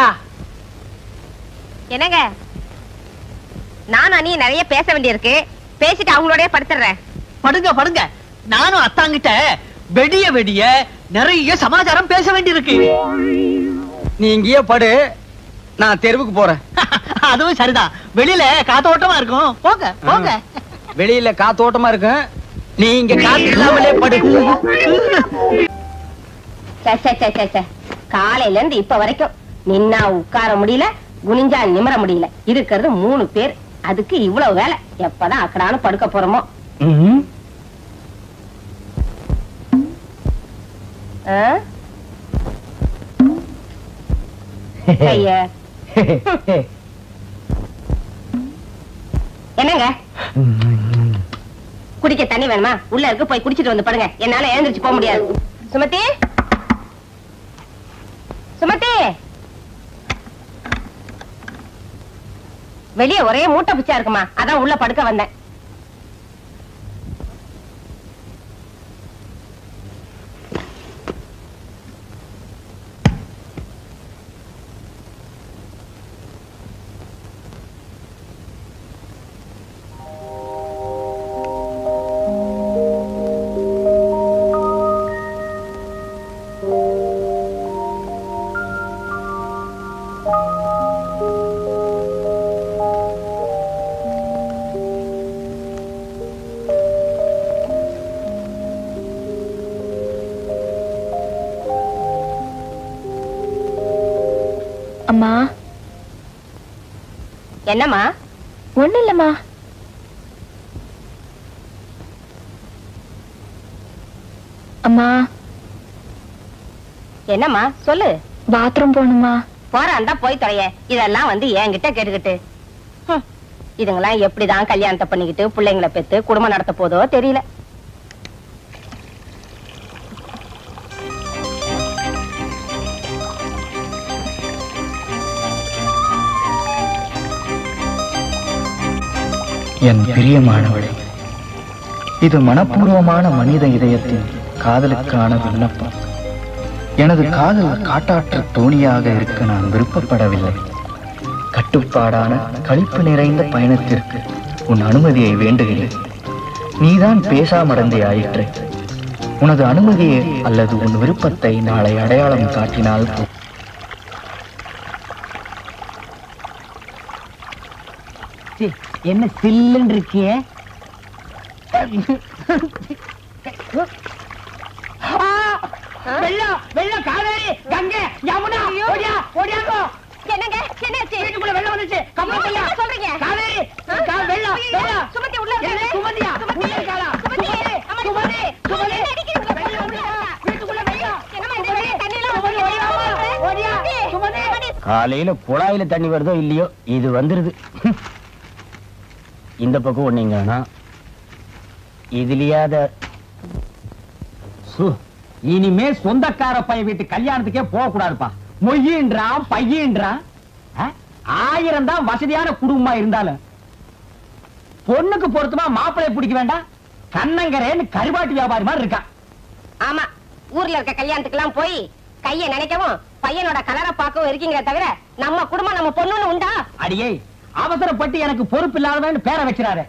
என்னங்க நான் அண்ணி நிறைய பேச வேண்டியிருக்கு, பேசிட்டு அவங்களோடய படுத்துறேன்.
படுங்க படுங்க, நானும் அத்தாங்கிட்ட வெடிய வெடிய நிறைய சமாச்சாரம் பேச வேண்டியிருக்கு. நீ இங்கேயே படு, நான் தெருவுக்கு போறேன். அதுவும் சரிதான், வெளியில காத்தோட்டமா இருக்கும். போங்க போங்க. வெளியில காத்தோட்டமா இருக்கும், நீ இங்க காத்து இல்லாமலே படு.
காலையில இருந்து இப்ப வரைக்கும் நின்னா உட்கார முடியல, குனிஞ்சா நிமிர முடியல. இருக்கிறது 3 பேர், அதுக்கு இவ்வளவு வேலை. எப்பதான் அக்கடான்னு படுக்க போறோமோ. என்னங்க குடிக்க தண்ணி வேணுமா? உள்ள இருக்கு, போய் குடிச்சிட்டு வந்து படுங்க. என்னால எழுந்திருச்சு போக முடியாது. சுமதி சுமதி, வெளியே ஒரே மூட்டை பிச்சா இருக்குமா, அதான் உள்ள படுக்க வந்தேன்.
அம்மா.
என்னம்மா?
ஒண்ணு இல்லம்மா. அம்மா.
என்னம்மா சொல்லு.
பாத்ரூம் போணுமா?
போறான்டா போய் தொலைய, இதெல்லாம் வந்து என்கிட்ட கேட்டுக்கிட்டு.
இதுங்கெல்லாம் எப்படிதான் கல்யாணத்தை பண்ணிக்கிட்டு பிள்ளைங்களை பெத்து குடும்பம் நடத்த போதோ தெரியல.
என் பிரியமானவளே, இது மனப்பூர்வமான மனித இதயத்தின் காதலுக்கான விண்ணப்பம். எனது காதல் காட்டாற்று தோணியாக இருக்க நான் விருப்பப்படவில்லை. கட்டுப்பாடான களிப்பு நிறைந்த பயணத்திற்கு உன் அனுமதியை வேண்டுகிறேன். நீதான் பேசாமடந்தே ஆயிற்று. உனது அனுமதியை அல்லது உன் விருப்பத்தை நாளை அடையாளம் காட்டினால்
என்ன சில்லுன்னு இருக்கியே? வெள்ளம் வெள்ளம் காவேரி கங்கை யமுனா ஓடியா ஓடியாங்கோ.
என்னங்க என்னாச்சு?
வீட்டுக்குள்ள வெள்ளம் வந்துச்சு. கம்பளம்
என்ன சொல்றீங்க?
காவேரி வெள்ளம் வெள்ளம்.
சுமதி உள்ள இருக்காங்க.
சுமதியா உள்ள இருக்காளா? சுமதி சுமதி சுமதி வீட்டுக்குள்ள வெள்ளம்.
என்னமா இந்த வெள்ளம் தண்ணி எல்லாம்
ஓடியா சுமதி.
காலையில குழாயில தண்ணி வருதோ இல்லையோ இது வந்துருது. இந்த பக்கம் ஒண்ணீங்கன்னா இதுலயாத இனிமே சொந்தக்கார பையன் வீட்டு கல்யாணத்துக்கே போக கூடாதுப்பா. மொய்யின்றான் பையன்றான். 1000 தான் வசதியான குடும்பமா இருந்தாலும் பொண்ணுக்கு பொருத்தமா மாப்பிள்ளைய பிடிக்க வேண்டாம். கண்ணங்கரேன்னு கருவாட்டு வியாபாரி மாதிரி இருக்கா.
ஆமா, ஊர்ல இருக்க கல்யாணத்துக்கு எல்லாம் போய் கைய நினைக்கவும் பையனோட கலரை பார்க்கவும் இருக்கீங்களே தவிர நம்ம குடும்பம் நம்ம பொண்ணுன்னு உண்டா?
அடியே, அவசரப்பட்டு எனக்கு பொறுப்பு இல்லாதவன்னு பேரை வச்சிடாரு.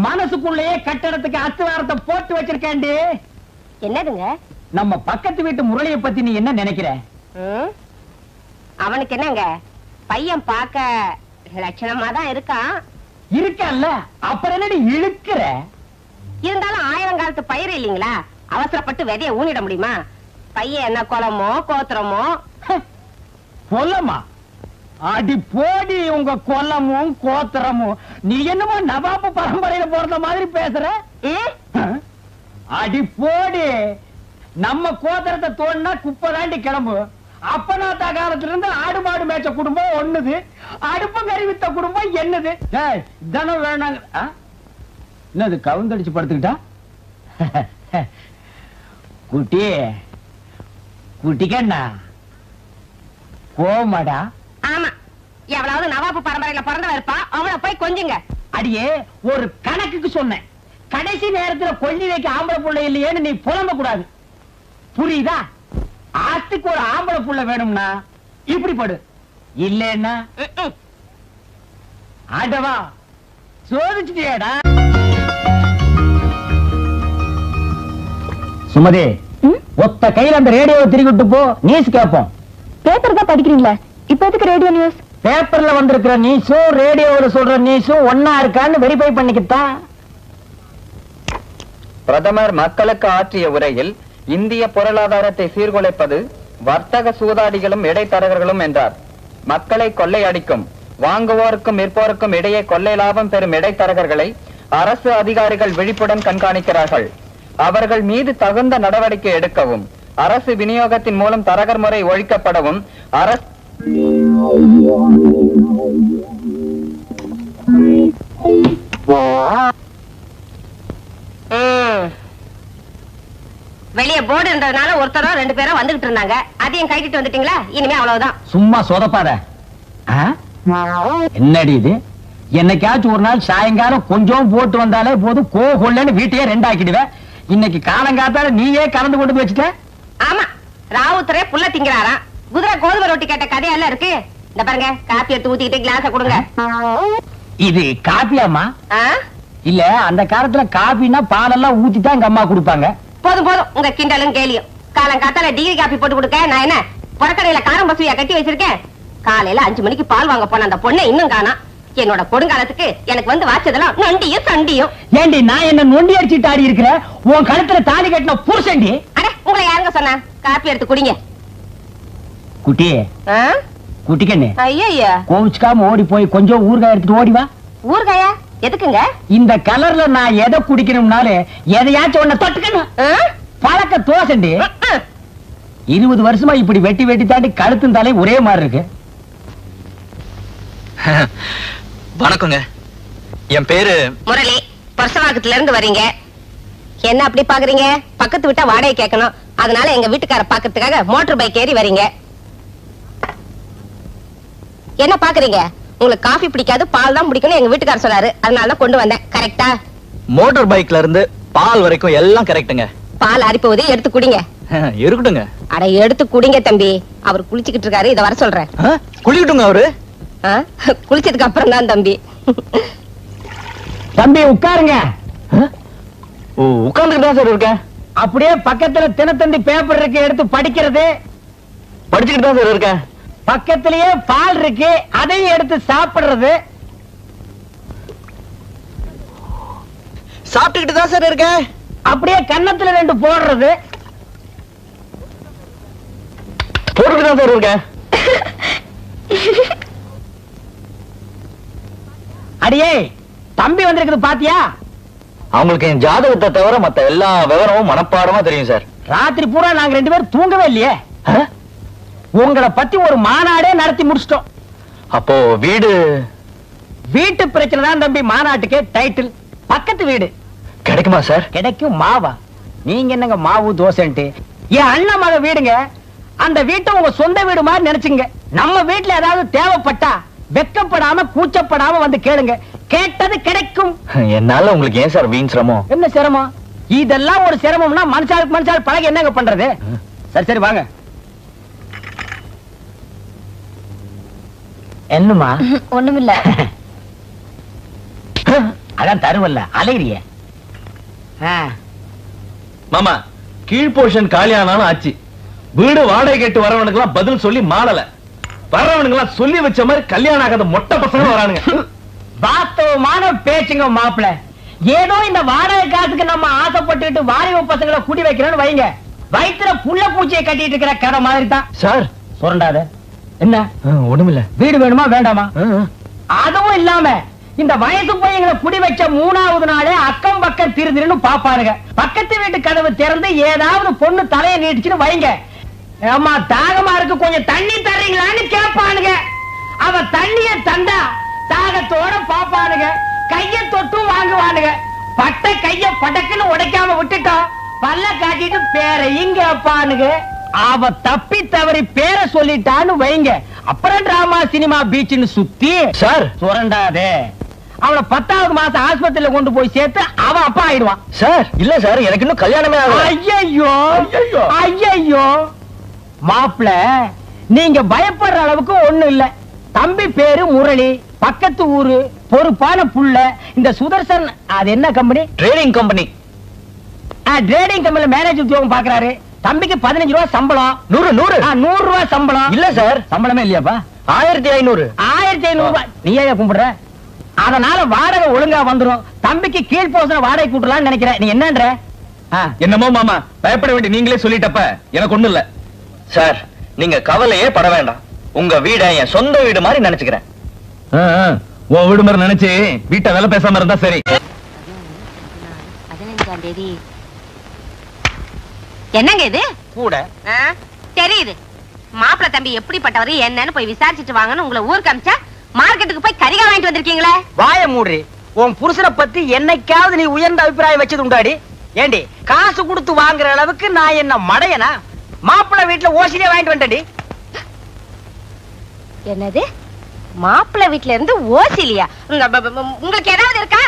மனசுக்குள்ளேயே கட்டடத்துக்கு அஸ்திவாரத்தை போட்டு வச்சிருக்கேன்டி.
என்னதுங்க?
நம்ம பக்கத்து வீட்டு முரளியை பத்தி நீ என்ன நினைக்கிற?
அவனுக்கு என்னங்க, பையன் பார்க்க லட்சணமா தான் இருக்கான்.
இருக்கல்ல, அப்புறம் என்னடி இழுக்கிற?
இருந்தாலும் 1000 காலத்து பயிர் இல்லீங்களா, அவசரப்பட்டு விதைய ஊனிட முடியுமா? பையன் என்ன குளமோ கோத்திரமோ?
கொல்லமா? அடி போடி உங்க கொல்லமும் கோத்திரமும். நீ என்னமோ நவாப்பு பரம்பரையில போறத மாதிரி பேசுற. அடி போடி, நம்ம கோத்திரத்தை தோணுனா குப்பை தாண்டி கிளம்பு. அப்பனாத்தா காலத்துல இருந்து ஆடு மாடு மேய்ச்ச குடும்பம் ஒண்ணுது, அடுப்பு கறி வித்த குடும்பம் என்னது? இதனும் வேணாங்க. என்னது கவுந்தடிச்சு படுத்துக்கிட்டா? குட்டி குட்டிக்கண்ணா கோமாடா.
ஆமா, எவ்வளவு நவாப்பு பரம்பரையில பிறந்தவ இருப்பா, அவளை போய் கொஞ்சுங்க.
அடியே, ஒரு கணக்குக்கு சொன்னேன். கடைசி நேரத்துல கொள்ளி வைக்க ஆம்பளை புள்ள இல்லையேன்னு நீ புலம்ப கூடாது, புரியுதா? ஆத்துக்கு ஒரு ஆம்பளை புள்ள வேணும்னா இப்படி படு, இல்லன்னா ஆடவா சோதிச்சுட்டியாடா. சுமதி, ஒத்த கையில அந்த ரேடியோவை திருக்கிட்டு போ, நியூஸ் கேட்போம்.
பேப்பர் தான் படிக்கிறீங்களா? இப்ப எதுக்கு ரேடியோ நியூஸ்?
பேப்பர்ல வந்திருக்கிற நியூஸும் ரேடியோல சொல்ற நியூஸும் ஒன்னா இருக்கான்னு வெரிஃபை பண்ணிக்கிட்டான்.
பிரதமர் மக்களுக்கு ஆற்றிய உரையில் இந்திய பொருளாதாரத்தை சீர்குலைப்பது வர்த்தக சூதாடிகளும் இடைத்தரகர்களும் என்றார். மக்களை கொள்ளையடிக்கும் வாங்குவோருக்கும் விற்போருக்கும் இடையே கொள்ளை லாபம் பெறும் இடைத்தரகர்களை அரசு அதிகாரிகள் விழிப்புடன் கண்காணிக்கிறார்கள். அவர்கள் மீது தகுந்த நடவடிக்கை எடுக்கவும், அரசு விநியோகத்தின் மூலம் தரகர் முறை ஒழிக்கப்படவும் அரசு
வெளியே போர்டு இருந்ததுனால ஒருத்தரோ 2 பேரும் வந்துகிட்டு இருந்தாங்க. அதையும் கைட்டிட்டு வந்துட்டீங்களா? இனிமே அவ்வளவுதான்.
சும்மா சொதப்பாத. என்னடி இது? என்னைக்காச்சும் ஒரு நாள் சாயங்காலம் கொஞ்சம் போட்டு வந்தாலே போதும், கொள்ளன்னு வீட்டையே 2 ஆக்கிடுவேன். இன்னைக்கு காலங்காத்தால நீயே கலந்து கொண்டு வச்சுட்ட.
ஆமா, ராவுத்தரே புள்ள திங்கிறாராம். குதிரை கோதுமை ரொட்டி கேட்ட கதையெல்லாம் இருக்கு. இந்த பாருங்க, காப்பி எடுத்து ஊத்திக்கிட்டு கிளாஸ கொடுங்க.
இது காப்பியாமா? இல்ல, அந்த காலத்துல காப்பினா பாலெல்லாம் ஊத்திதான் எங்க அம்மா கொடுப்பாங்க.
போதும் போதும், உங்க கிண்டலும் கேலியும். காலங்காத்தால டிகிரி காப்பி போட்டு கொடுக்க நான் என்ன புறக்கடையில காரம் பசுவியா கட்டி வச்சிருக்கேன்? காலையில 5 மணிக்கு பால் வாங்க போன அந்த பொண்ணை இன்னும் காணா. என்னோட கொடுங்காலத்துக்கு எனக்கு வந்து வாச்சதெல்லாம் நொண்டியும் சண்டியும்.
ஏண்டி, நான் என்ன நொண்டி அடிச்சுட்டு ஆடி இருக்கிற? உன் கழுத்துல தாலி கட்டின புருஷன்டி.
அட, உங்களை யாருங்க சொன்னா? காப்பி எடுத்து குடிங்க.
குட்டி குட்டிக்கண்ணு,
ஐயா
கோவிச்சுக்காம ஓடி போய் கொஞ்சம் ஊறுகாய் எடுத்துட்டு ஓடி வா.
ஊறுகாயா? எதுக்குங்க?
இந்த கலர்ல நான் எதை குடிக்கணும்னாலே எதையாச்சும் ஒண்ணு தொட்டுக்கணும். பழக்க தோசண்டி. 20 வருஷமா இப்படி வெட்டி வெட்டி தாண்டி கழுத்தும் தலை ஒரே மாதிரி இருக்கு.
வணக்கங்க. என் பேரு
முரளி. பர்சவாக்கத்துல இருந்து வரீங்க. என்ன அப்படி பாக்குறீங்க? பக்கத்து விட்டா வாடகை கேட்கணும். அதனால எங்க வீட்டுக்கார பாக்கிறதுக்காக மோட்டார் பைக் ஏறி வரீங்க. என்ன பாக்குறீங்க? உங்களுக்கு காஃபி பிடிக்காது, பால் தான் பிடிக்கணும் எங்க வீட்டுக்காரர் சொன்னாரு. அதனால தான் கொண்டு வந்தேன். கரெக்டா?
மோட்டார் பைக்ல இருந்து பால் வரைக்கும் எல்லாம் கரெக்ட்டுங்க.
பால் ஆறி போகுது, எடுத்து குடிங்க.
இருக்கட்டுங்க.
அட எடுத்து குடிங்க தம்பி. அவர் குளிச்சுக்கிட்டு இருக்காரு, இத வர சொல்றேன்.
குளிக்கட்டுங்க அவரு.
குளிச்சதுக்கு அப்புறம் தான் தம்பி.
தம்பி உட்காருங்க.
உட்கார்ந்துட்டு தான் சார் இருக்கேன்.
அப்படியே பக்கத்துல தினத்தந்தி பேப்பர் இருக்கு, எடுத்து படிக்கிறது.
படிச்சுக்கிட்டு தான் சார் இருக்கேன்.
பக்கத்திலேயே பால் இருக்கு, அதையும் எடுத்து சாப்பிடுறது.
சாப்பிட்டுக்கிட்டு தான் சார் இருக்கேன்.
அப்படியே கன்னத்துல 2 போடுறது.
போட்டுக்கிட்டு தான் சார் இருக்கேன்.
அடியே தம்பி வந்திருக்குது பாத்தியா?
அவங்களுக்கு என் ஜாதகத்தை தவிர மத்த எல்லா விவரமும் மனப்பாடமா தெரியும் சார்.
ராத்திரி பூரா நாங்க 2 பேரும் தூங்கவே இல்லையே. உங்களை பத்தி ஒரு மாநாடே நடத்தி முடிச்சிட்டோம்.
அப்போ
வீட்டு பிரச்சனை தான் தம்பி மாநாட்டுக்கே டைட்டில். பக்கத்து வீடு
கிடைக்குமா சார்?
கிடைக்கும். மாவா? நீங்க என்னங்க மாவு தோசைன்ட்டு? என் அண்ணன் மக வீடுங்க. அந்த வீட்டை உங்க சொந்த வீடு மாதிரி நினைச்சுங்க. நம்ம வீட்டுல ஏதாவது தேவைப்பட்டா வெக்கப்படாம கூச்சப்படாம வந்து கேளுங்க, கேட்டது கிடைக்கும்.
என்னால உங்களுக்கு ஏன் சார் வீண் சிரமம்?
என்ன சிரமம்? இதெல்லாம் ஒரு சிரமம்னா மனுஷாளுக்கு மனுஷாள் பழக என்னங்க பண்றது? சரி சரி வாங்க. என்னமா?
ஒண்ணுமில்ல.
அதான் தருவல்ல அலையிறிய.
மாமா, கீழ் போர்ஷன் காலியானாலும் ஆச்சு. வீடு வாடகை கேட்டு வரவனுக்கு எல்லாம் பதில் சொல்லி மாளல. வர்றவனுக்கு எல்லாம் சொல்லி வச்ச மாதிரி கல்யாணம் ஆகாத மொட்டை பசங்க வரானுங்க.
வாஸ்தவமான பேச்சுங்க மாப்பிள்ள. ஏதோ இந்த வாடகை காசுக்கு நம்ம ஆசைப்பட்டுட்டு வாரிவ பசங்களை கூட்டி வைக்கிறோம்னு வைங்க, வயிற்றுல புள்ள பூச்சியை கட்டிட்டு இருக்கிற கதை மாதிரி தான்
சார்.
சுரண்டாத. என்ன?
ஒண்ணுமில்ல.
வீடு வேணுமா வேண்டாமா? அதுவும் இல்லாம இந்த வயசு பையங்களை குடி வச்ச 3வது நாளே அக்கம் பக்கம் திருதிருன்னு பாப்பாருங்க. பக்கத்து வீட்டு கதவு திறந்து ஏதாவது பொண்ணு தலையை நீட்டுச்சுன்னு வைங்க, அம்மா தாகமா இருக்கு கொஞ்சம் தண்ணி தர்றீங்களான்னு கேட்பானுங்க. அவ தண்ணிய தந்தா தாகத்தோட பாப்பானுங்க, கைய தொட்டும் வாங்குவானுங்க. பட்ட கைய படக்குன்னு உடைக்காம விட்டுட்டோம், பல்ல காட்டிட்டு பேரையும் கேட்பானுங்க. அவ தப்பி தவறி பேரை சொல்லிட்டான்னு வைங்க, அப்புறம் டிராமா சினிமா பீச்சுன்னு சுத்தி
சார்
சுரண்டாதே. அவளை 10வது மாசம் ஆஸ்பத்திரியில கொண்டு போய் சேர்த்து அவன் அப்பா ஆயிடுவான்.
சார் இல்ல சார், எனக்கு இன்னும் கல்யாணமே ஆகல.
ஐயோ ஐயோ மாப்பிள, நீங்க பயப்படுற அளவுக்கு ஒண்ணு இல்ல. தம்பி பேரு முரளி, பக்கத்து ஊரு, பொறுப்பான புள்ள. இந்த சுதர்சன் அது என்ன கம்பெனி?
Trading company.
ட்ரேடிங் கம்பெனில மேனேஜர் உத்தியோகம் பாக்குறாரு. தம்பிக்கு 15 ரூபாய் சம்பளம். 100 ரூபாய் சம்பளம்.
இல்ல சார்,
சம்பளமே இல்லையாப்பா?
1500.
1500 ரூபாய். நீ ஏன் கும்பிடுற? அதனால வாடகை ஒழுங்கா வந்துரும். தம்பிக்கு கீழ் போசன வாடகை கூட்டலாம்னு நினைக்கிறேன். நீ என்னன்ற?
என்னமோ மாமா, பயப்பட வேண்டிய நீங்களே சொல்லிட்டப்ப எனக்கு ஒண்ணு இல்ல.
சார் நீங்க கவலையே பட வேண்டாம். உங்க வீட என் சொந்த வீடு மாதிரி நினைச்சுக்கிறேன்.
உன் வீடு மாதிரி நினைச்சு வீட்டை வேலை பேசாம இருந்தா சரி.
15ஆம் தேதி என்னங்க இது?
கூட
தெரியுது. மாப்பிள்ள தம்பி எப்படிப்பட்டவர் என்னன்னு போய் விசாரிச்சுட்டு வாங்கன்னு உங்களை ஊருக்கு அமிச்சா மார்க்கெட்டுக்கு போய் கறிகா வாங்கிட்டு வந்திருக்கீங்களே.
வாய மூடி. உன் புருஷனை பத்தி என்னைக்காவது நீ உயர்ந்த அபிப்பிராயம் வச்சது உண்டாடி? ஏண்டி காசு கொடுத்து வாங்குற அளவுக்கு நான் என்ன மடையனா? மாப்பிள்ள வீட்டுல ஓசிலே வாங்கிட்டு வந்தடி.
என்னது? மாப்பிள்ள வீட்டுல இருந்து ஓசிலியா? உங்களுக்கு ஏதாவது இருக்கா?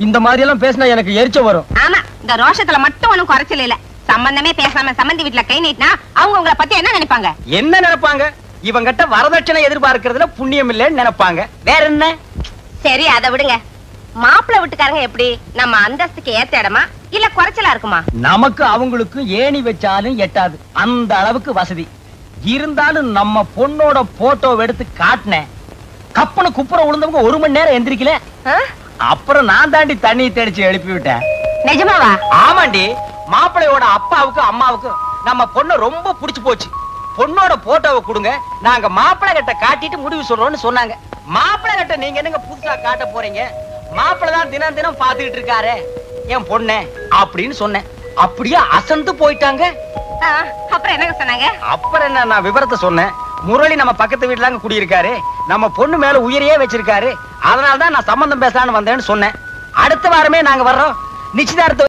இந்த மாதிரி எல்லாம் பேசினா எனக்கு எரிச்ச வரும்.
ஆமா, இந்த ரோஷத்துல மட்டும் ஒண்ணும் குறைச்சல இல்ல. சம்பந்தமே பேசாம சம்பந்தி வீட்டுல கை நீட்டினா அவங்க உங்களை பத்தி என்ன நினைப்பாங்க?
என்ன நினைப்பாங்க? இவங்கிட்ட வரதட்சணை எதிர்பார்க்கறதுல புண்ணியம் இல்லைன்னு நினைப்பாங்க. வேற என்ன?
சரி அதை விடுங்க. மாப்பிள்ள வீட்டுக்காரங்க எப்படி? நம்ம அந்தஸ்துக்கு ஏத்த இடமா இல்ல குறைச்சலா இருக்குமா?
நமக்கு அவங்களுக்கு ஏணி வச்சாலும் எட்டாது, அந்த அளவுக்கு வசதி இருந்தாலும் நம்ம பொண்ணோட போட்டோ எடுத்து காட்டினேன். கப்பனு குப்புற விழுந்தவங்க 1 மணி நேரம் எந்திரிக்கல. அப்புறம் நான் தாண்டி தண்ணி தெளிச்சு எழுப்பி விட்டேன்.
நிஜமாவா?
ஆமாண்டி. மாப்பிள்ளையோட அப்பாவுக்கு அம்மாவுக்கு நம்ம பொண்ணு ரொம்ப பிடிச்சு போச்சு. பொண்ணோட போட்டோவை கொடுங்க, நாங்க மாப்பிள்ளை கிட்ட காட்டிட்டு முடிவு சொல்றோம்னு சொன்னாங்க. மாப்பிள்ளை கிட்ட நீங்க என்னங்க புதுசா காட்ட போறீங்க? மாப்பிள்ளை தான் தினம் தினம் பாத்துக்கிட்டு இருக்காரு என் பொண்ணு அப்படின்னு சொன்னேன். அப்படியே அசந்து போயிட்டாங்க.
அப்புறம் என்ன சொன்னாங்க?
அப்புறம் என்ன, நான் விவரத்தை சொன்னேன். முரளி நம்ம பக்கத்து வீட்டுல குடியிருக்காரு, நம்ம பொண்ணு மேல உயிரையே வச்சிருக்காரு.
அதனால தான் நான் சம்பந்தம் பேசலான்னு வந்தேன்னு சொன்னேன். அடுத்த வாரமே நாங்க வர்றோம். நிச்சயதார்த்த